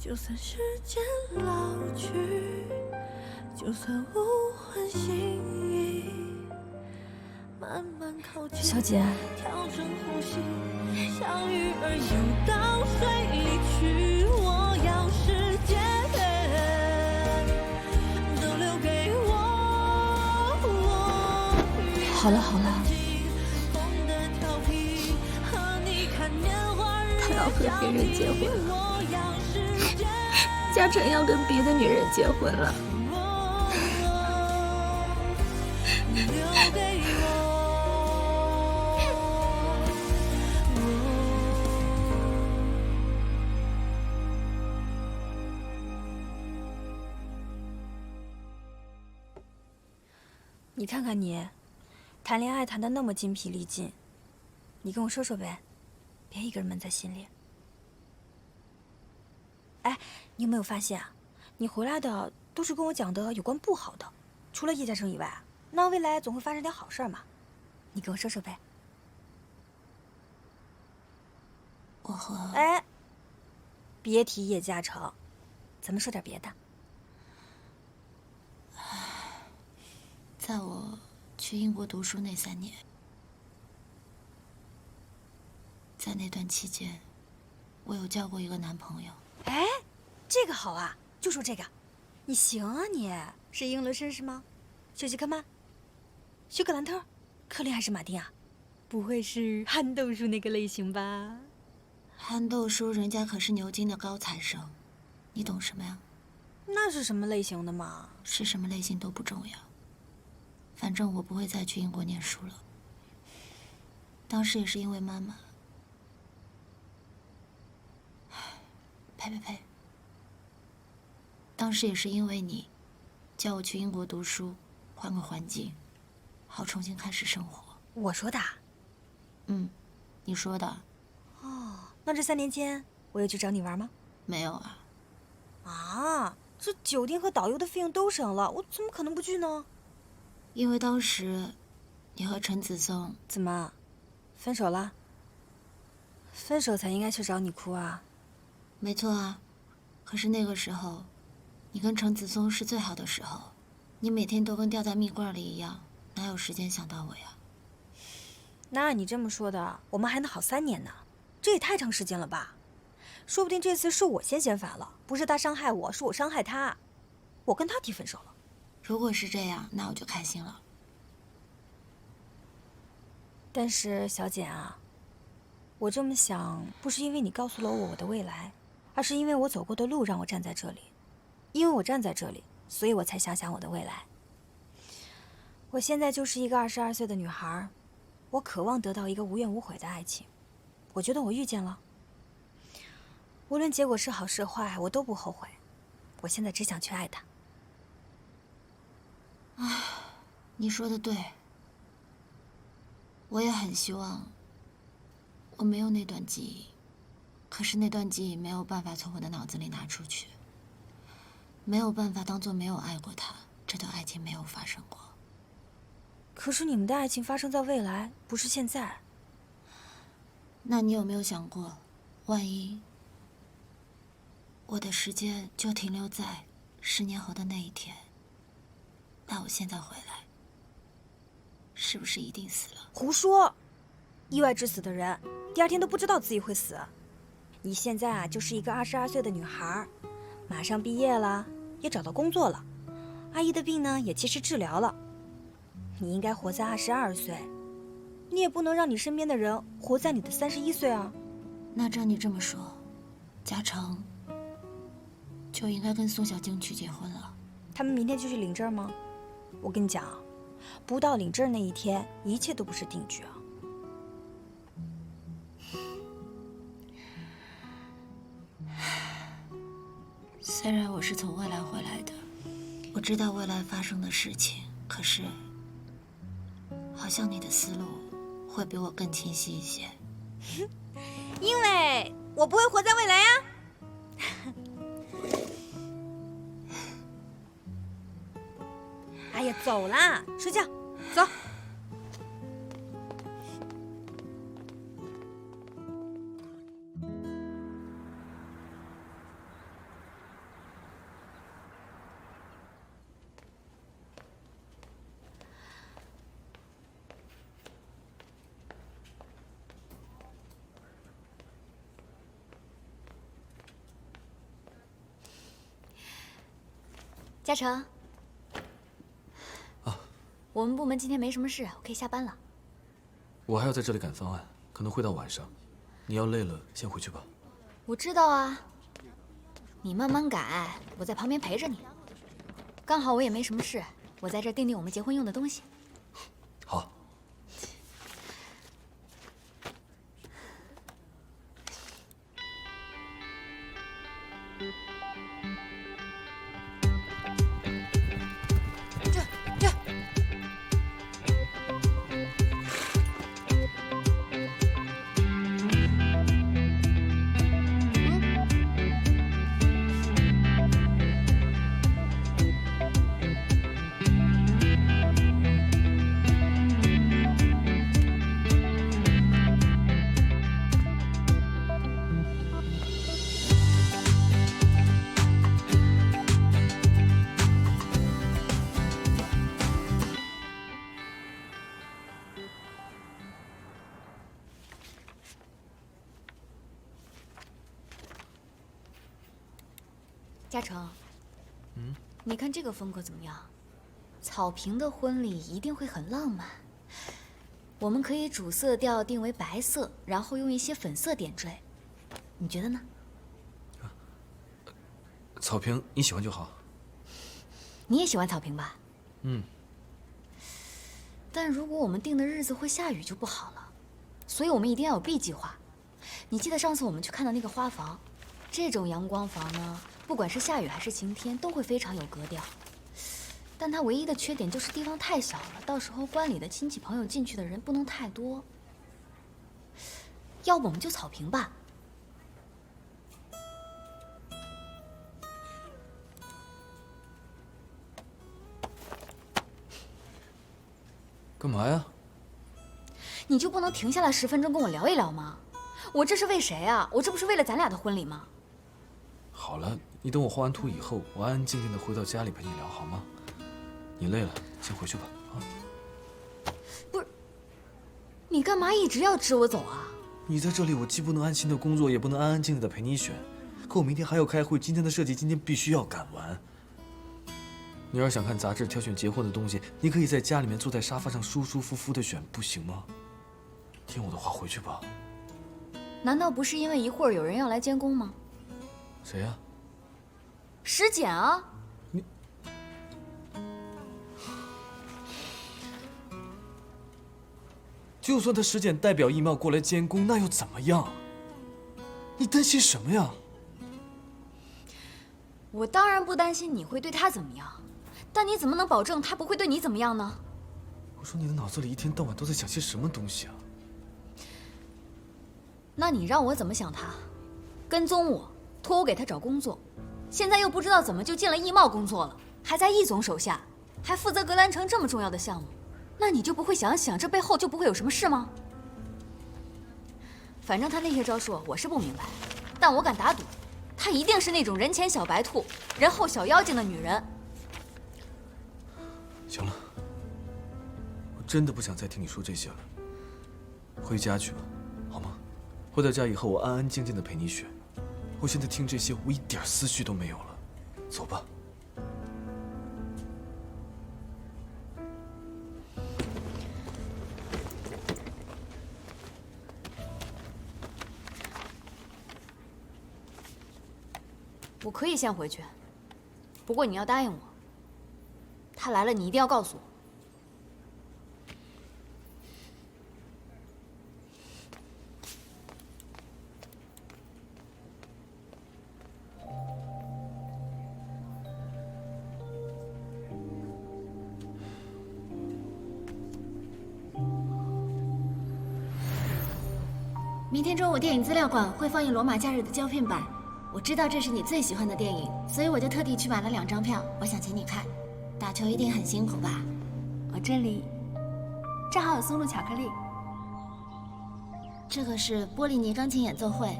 就算时间老去，就算无关心意，慢慢靠近。小姐，调整呼吸，像鱼儿游到水里去。我要世界都留给我。好了好了，他要和别人结婚了，嘉诚要跟别的女人结婚了。你看看你，谈恋爱谈得那么精疲力尽，你跟我说说呗，别一个人闷在心里。哎，你有没有发现啊？你回来的都是跟我讲的有关不好的，除了叶嘉诚以外，那未来总会发生点好事嘛。你跟我说说呗。我和……哎，别提叶嘉诚，咱们说点别的。在我去英国读书那3年，在那段期间，我有交过一个男朋友。哎，这个好啊，就说这个，你行啊你，是英伦绅士吗？休杰克曼、休格兰特、克林还是马丁啊？不会是憨豆叔那个类型吧？憨豆叔人家可是牛津的高材生，你懂什么呀？那是什么类型的嘛？是什么类型都不重要。反正我不会再去英国念书了。当时也是因为妈妈，呸！当时也是因为你，叫我去英国读书，换个环境，好重新开始生活。我说的？嗯，你说的。哦，那这3年间，我有去找你玩吗？没有啊。啊，这酒店和导游的费用都省了，我怎么可能不去呢？因为当时，你和陈子松怎么，分手了？分手才应该去找你哭啊？没错啊，可是那个时候，你跟陈子松是最好的时候，你每天都跟掉在蜜罐里一样，哪有时间想到我呀？那你这么说的，我们还能好3年呢，这也太长时间了吧？说不定这次是我先烦了，不是他伤害我，是我伤害他，我跟他提分手了。如果是这样，那我就开心了。但是小简啊，我这么想不是因为你告诉了我的未来，而是因为我走过的路让我站在这里。因为我站在这里，所以我才想我的未来。我现在就是一个22岁的女孩，我渴望得到一个无怨无悔的爱情。我觉得我遇见了，无论结果是好是坏，我都不后悔。我现在只想去爱他。你说的对，我也很希望我没有那段记忆，可是那段记忆没有办法从我的脑子里拿出去，没有办法当做没有爱过他，这段爱情没有发生过。可是你们的爱情发生在未来，不是现在。那你有没有想过，万一我的时间就停留在10年后的那一天，那我现在回来，是不是一定死了？胡说！意外致死的人，第2天都不知道自己会死。你现在啊，就是一个22岁的女孩，马上毕业了，也找到工作了，阿姨的病呢也及时治疗了。你应该活在22岁，你也不能让你身边的人活在你的31岁啊。那照你这么说，嘉诚就应该跟宋小晶去结婚了。他们明天就去领证吗？我跟你讲，不到领证那一天，一切都不是定局啊。虽然我是从未来回来的，我知道未来发生的事情，可是好像你的思路会比我更清晰一些。因为我不会活在未来呀。哎呀，走啦，睡觉，走。嘉诚。我们部门今天没什么事，我可以下班了。我还要在这里赶方案，可能会到晚上。你要累了，先回去吧。我知道啊，你慢慢改，我在旁边陪着你。刚好我也没什么事，我在这订订我们结婚用的东西。好。嘉诚，你看这个风格怎么样？草坪的婚礼一定会很浪漫。我们可以主色调定为白色，然后用一些粉色点缀，你觉得呢？草坪你喜欢就好。你也喜欢草坪吧？嗯。但如果我们定的日子会下雨就不好了，所以我们一定要有 B 计划。你记得上次我们去看的那个花房，这种阳光房呢？不管是下雨还是晴天，都会非常有格调。但它唯一的缺点就是地方太小了，到时候观里的亲戚朋友进去的人不能太多。要不我们就草坪吧。干嘛呀？你就不能停下来10分钟跟我聊一聊吗？我这是为谁啊？我这不是为了咱俩的婚礼吗？好了，你等我画完图以后，我安安静静的回到家里陪你聊，好吗？你累了，先回去吧。啊！不是，你干嘛一直要支我走啊？你在这里，我既不能安心的工作，也不能安安静静的陪你选。可我明天还要开会，今天的设计今天必须要赶完。你要是想看杂志，挑选结婚的东西，你可以在家里面坐在沙发上舒舒服服的选，不行吗？听我的话，回去吧。难道不是因为一会儿有人要来监工吗？谁呀？石简啊！你，就算他石简代表义贸过来监工，那又怎么样？你担心什么呀？我当然不担心你会对他怎么样，但你怎么能保证他不会对你怎么样呢？我说你的脑子里一天到晚都在想些什么东西啊？那你让我怎么想他？跟踪我，托我给他找工作，现在又不知道怎么就进了义贸工作了，还在易总手下，还负责格兰城这么重要的项目，那你就不会想想这背后就不会有什么事吗？反正他那些招数我是不明白，但我敢打赌，她一定是那种人前小白兔，人后小妖精的女人。行了，我真的不想再听你说这些了，回家去吧，好吗？回到家以后，我安安静静的陪你选。我现在听这些，我一点思绪都没有了。走吧。我可以先回去，不过你要答应我，他来了你一定要告诉我。明天中午电影资料馆会放映《罗马假日》的胶片版。我知道这是你最喜欢的电影，所以我就特地去买了2张票，我想请你看。打球一定很辛苦吧？我这里正好有松露巧克力。这个是波利尼钢琴演奏会，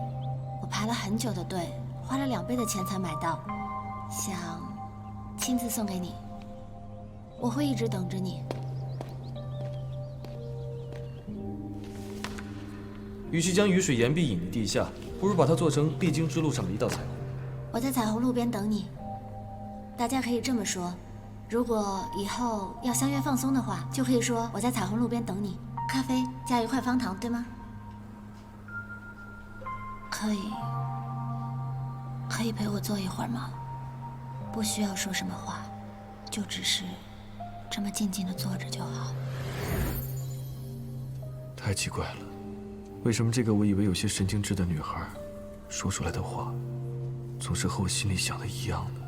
我排了很久的队，花了2倍的钱才买到，想亲自送给你。我会一直等着你。与其将雨水岩壁引离地下，不如把它做成必经之路上的一道彩虹。我在彩虹路边等你。大家可以这么说：如果以后要相约放松的话，就可以说我在彩虹路边等你，咖啡加一块方糖，对吗？可以陪我坐一会儿吗？不需要说什么话，就只是这么静静的坐着就好。太奇怪了，为什么这个我以为有些神经质的女孩，说出来的话，总是和我心里想的一样呢？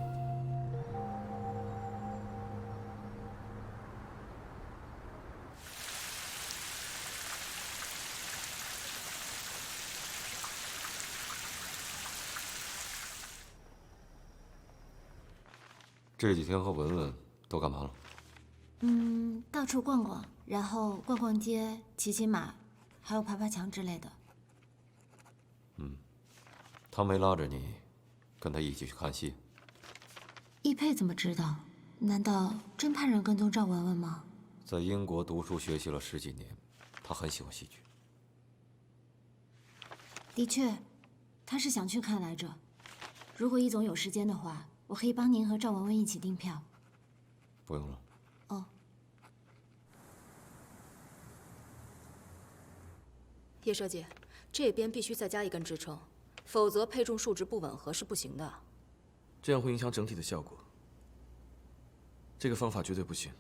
这几天和文文都干嘛了？到处逛逛，然后逛逛街、骑骑马，还有爬爬墙之类的。他没拉着你，跟他一起去看戏？易佩怎么知道？难道真派人跟踪赵文文吗？在英国读书学习了10几年，他很喜欢戏剧。的确，他是想去看来着。如果易总有时间的话，我可以帮您和赵文文一起订票。不用了。哦。叶设计，这边必须再加一根支撑，否则配重数值不吻合是不行的。这样会影响整体的效果。这个方法绝对不行，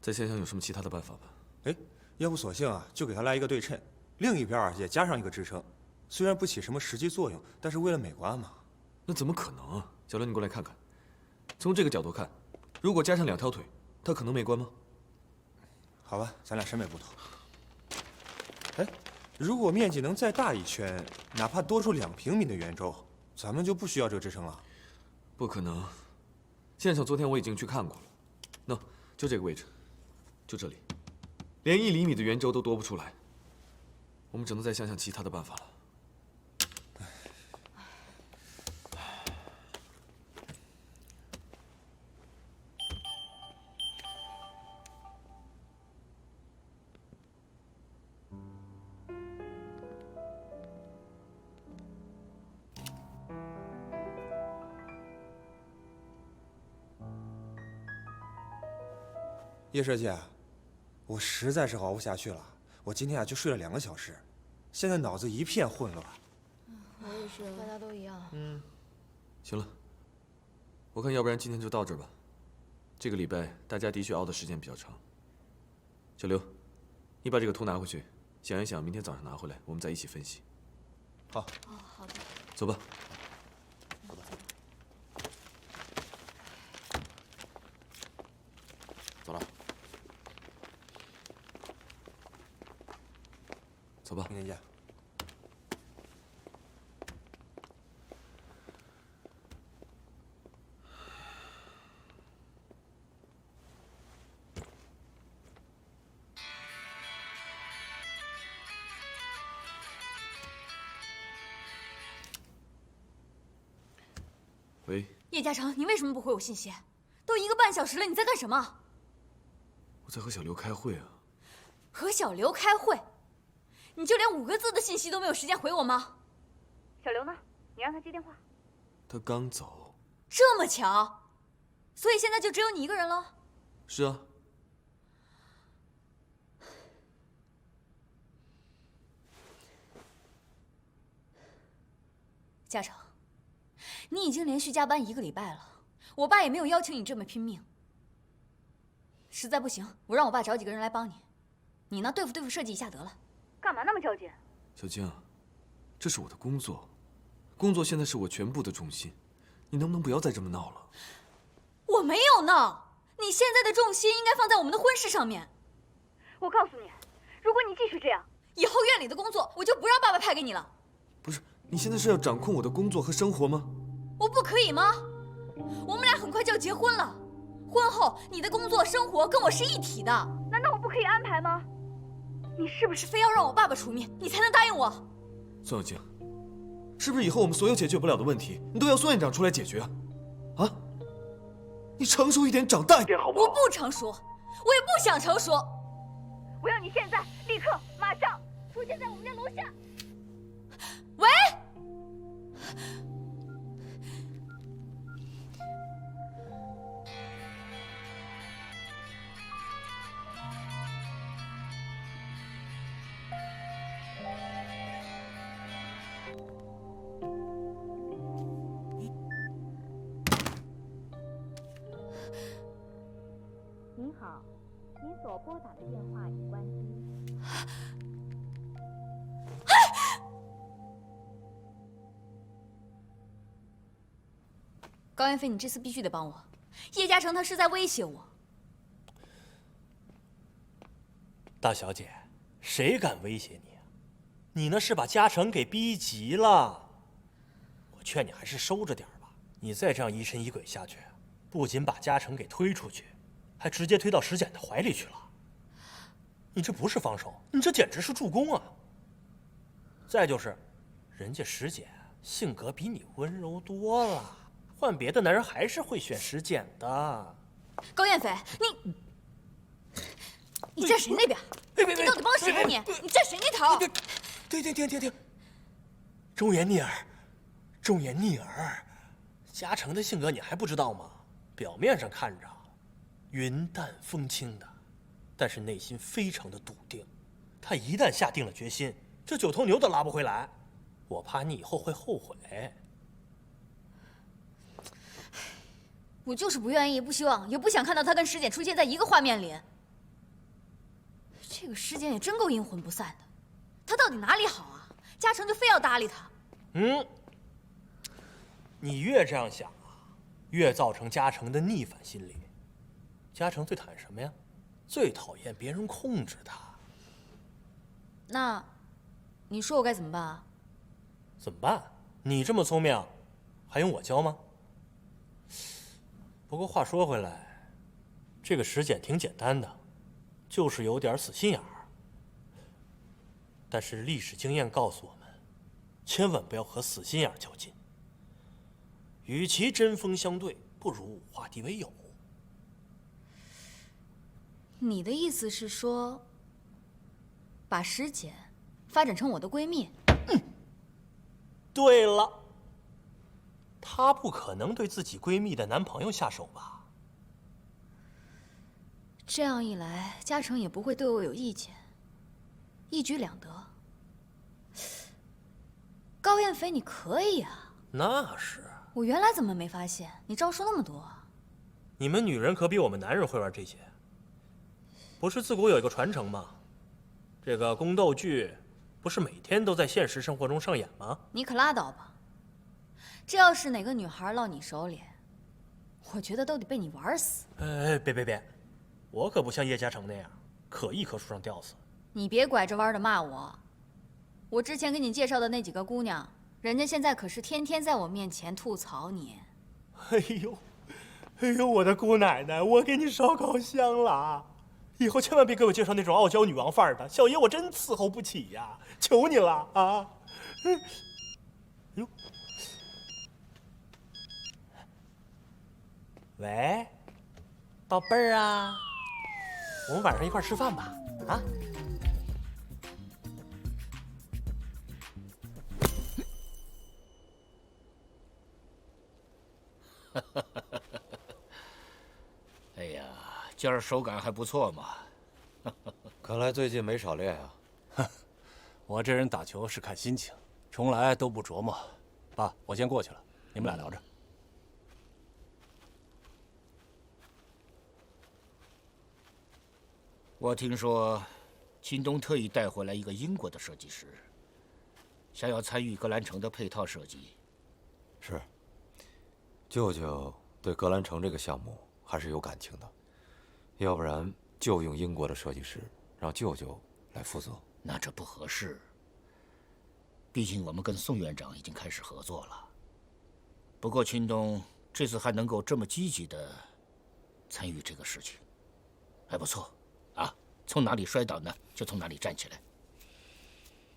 再想想有什么其他的办法吧。哎，要不索性就给他来一个对称，另一边也加上一个支撑，虽然不起什么实际作用，但是为了美观嘛。那怎么可能啊？小刘，你过来看看。从这个角度看，如果加上2条腿，它可能美观吗？好吧，咱俩审美不同。哎，如果面积能再大一圈，哪怕多出2平米的圆周，咱们就不需要这个支撑了。不可能，现场昨天我已经去看过了。喏，就这个位置，就这里，连1厘米的圆周都多不出来。我们只能再想想其他的办法了。叶设计，我实在是熬不下去了。我今天就睡了2个小时，现在脑子一片混乱。我也是，大家都一样。行了，我看要不然今天就到这儿吧。这个礼拜大家的确熬的时间比较长。小刘，你把这个图拿回去，想一想，明天早上拿回来，我们再一起分析。好。哦，好的。走吧。走了。走吧，明天见。喂，叶嘉诚，你为什么不回我信息？都1个半小时了，你在干什么？我在和小刘开会啊。和小刘开会？你就连5个字的信息都没有时间回我吗？小刘呢？你让他接电话。他刚走。这么巧？所以现在就只有你一个人了？是啊。嘉诚，你已经连续加班1个礼拜了，我爸也没有邀请你这么拼命。实在不行，我让我爸找几个人来帮你，你呢对付设计一下得了。干嘛那么较劲？小晶，这是我的工作，工作现在是我全部的重心，你能不能不要再这么闹了？我没有闹，你现在的重心应该放在我们的婚事上面。我告诉你，如果你继续这样，以后院里的工作我就不让爸爸派给你了。不是，你现在是要掌控我的工作和生活吗？我不可以吗？我们俩很快就要结婚了，婚后你的工作生活跟我是一体的，难道我不可以安排吗？你是不是非要让我爸爸出面，你才能答应我？宋小晶，是不是以后我们所有解决不了的问题，你都要宋院长出来解决啊？啊？你成熟一点，长大一点好不好？我不成熟，我也不想成熟。我要你现在、立刻、马上出现在我们家楼下。喂？拨打的电话已关机。高彦飞，你这次必须得帮我。叶嘉诚他是在威胁我。大小姐，谁敢威胁你啊？你那是把嘉诚给逼急了。我劝你还是收着点吧。你再这样疑神疑鬼下去，不仅把嘉诚给推出去，还直接推到石简的怀里去了。你这不是放手，你这简直是助攻啊！再就是，人家石简性格比你温柔多了，换别的男人还是会选石简的。高彦飞，你站谁那边？你到底帮谁啊你？你站谁那头？停！忠言逆耳，忠言逆耳。嘉诚的性格你还不知道吗？表面上看着云淡风轻的，但是内心非常的笃定。他一旦下定了决心，这9头牛都拉不回来。我怕你以后会后悔。我就是不愿意，不希望，也不想看到他跟石简出现在一个画面里。这个石简也真够阴魂不散的，他到底哪里好啊？嘉诚就非要搭理他。你越这样想啊，越造成嘉诚的逆反心理。嘉诚最讨厌什么呀？最讨厌别人控制他。那，你说我该怎么办啊？怎么办？你这么聪明，还用我教吗？不过话说回来，这个石简挺简单的，就是有点死心眼儿。但是历史经验告诉我们，千万不要和死心眼儿较劲。与其针锋相对，不如化敌为友。你的意思是说，把石简发展成我的闺蜜？对了，她不可能对自己闺蜜的男朋友下手吧？这样一来，嘉诚也不会对我有意见，一举两得。高彦飞，你可以啊！那是。我原来怎么没发现？你招数那么多。你们女人可比我们男人会玩这些。不是自古有一个传承吗？这个宫斗剧，不是每天都在现实生活中上演吗？你可拉倒吧！这要是哪个女孩落你手里，我觉得都得被你玩死。别！我可不像叶嘉诚那样，可一棵树上吊死。你别拐着弯的骂我。我之前给你介绍的那几个姑娘，人家现在可是天天在我面前吐槽你。哎呦，我的姑奶奶，我给你烧烤香了啊！以后千万别给我介绍那种傲娇女王范儿的，小爷我真伺候不起呀，求你了啊！哟，喂，宝贝儿啊，我们晚上一块儿吃饭吧？啊？哎呀，今儿手感还不错嘛。看来最近没少练啊。我这人打球是看心情，从来都不琢磨。爸，我先过去了，你们俩聊着。我听说，秦东特意带回来一个英国的设计师，想要参与格兰城的配套设计。是。舅舅对格兰城这个项目还是有感情的，要不然就用英国的设计师，让舅舅来负责。那这不合适。毕竟我们跟宋院长已经开始合作了。不过秦东这次还能够这么积极地参与这个事情，还不错啊！从哪里摔倒呢，就从哪里站起来。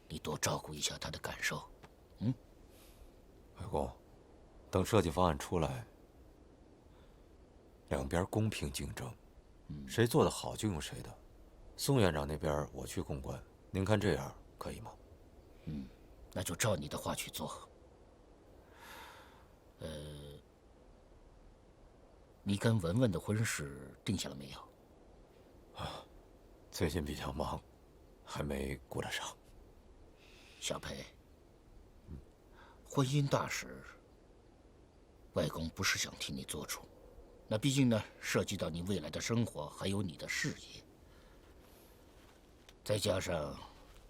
你多照顾一下他的感受，外公，等设计方案出来，两边公平竞争，谁做得好就用谁的。宋院长那边我去公关，您看这样可以吗？那就照你的话去做。你跟文文的婚事定下了没有？最近比较忙，还没顾得上。小培，婚姻大事，外公不是想替你做主，那毕竟呢，涉及到你未来的生活，还有你的事业，再加上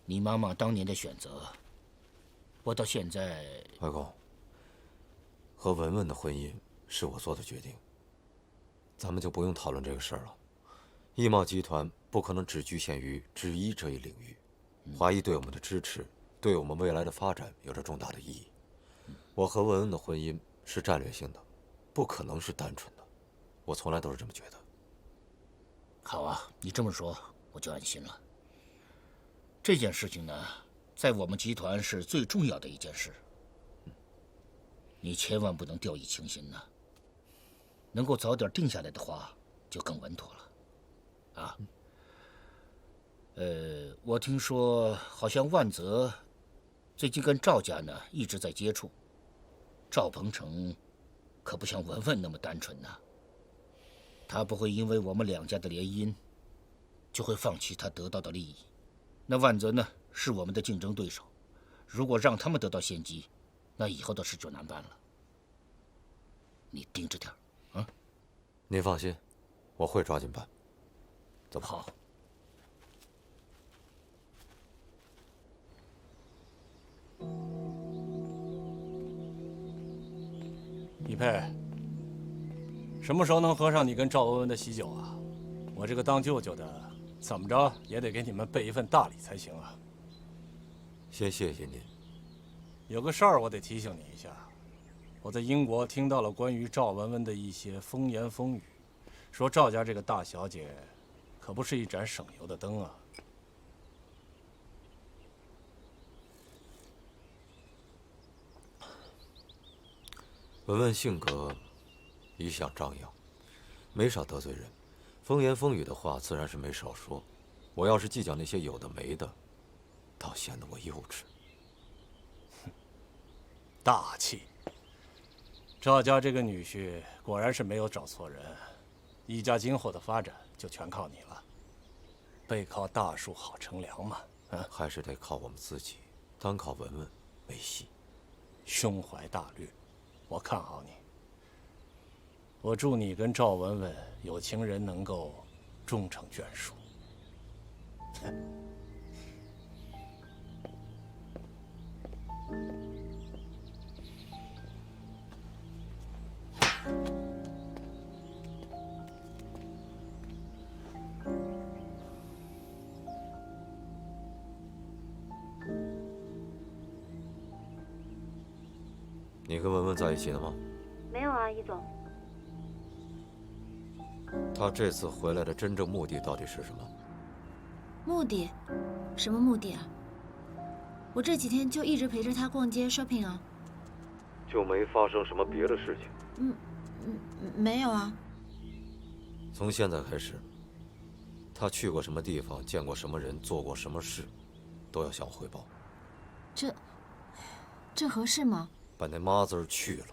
你妈妈当年的选择，我到现在……外公，和文文的婚姻是我做的决定，咱们就不用讨论这个事儿了。易贸集团不可能只局限于制衣这一领域，华谊对我们的支持，对我们未来的发展有着重大的意义。我和文文的婚姻是战略性的，不可能是单纯的，我从来都是这么觉得。好啊，你这么说我就安心了。这件事情呢，在我们集团是最重要的一件事，你千万不能掉以轻心呐。能够早点定下来的话，就更稳妥了。啊，我听说好像万泽最近跟赵家呢一直在接触，赵鹏程可不像文文那么单纯呐。他不会因为我们两家的联姻，就会放弃他得到的利益。那万泽呢，是我们的竞争对手，如果让他们得到先机，那以后的事就难办了。你盯着点啊！您放心，我会抓紧办。走吧。好。李佩，什么时候能喝上你跟赵文文的喜酒啊？我这个当舅舅的，怎么着也得给你们备一份大礼才行啊。先谢谢您。有个事儿我得提醒你一下，我在英国听到了关于赵文文的一些风言风语，说赵家这个大小姐可不是一盏省油的灯啊。文文性格一向张扬，没少得罪人，风言风语的话自然是没少说。我要是计较那些有的没的，倒显得我幼稚。大气。赵家这个女婿果然是没有找错人，一家今后的发展就全靠你了。背靠大树好乘凉嘛，还是得靠我们自己，单靠文文没戏。胸怀大略，我看好你。我祝你跟赵文文有情人能够终成眷属。你跟文文在一起了吗？没有啊，易总。他这次回来的真正目的到底是什么？目的？什么目的啊？我这几天就一直陪着他逛街 shopping 啊。就没发生什么别的事情？没有啊。从现在开始，他去过什么地方，见过什么人，做过什么事，都要向我汇报。这合适吗？把那妈字儿去了。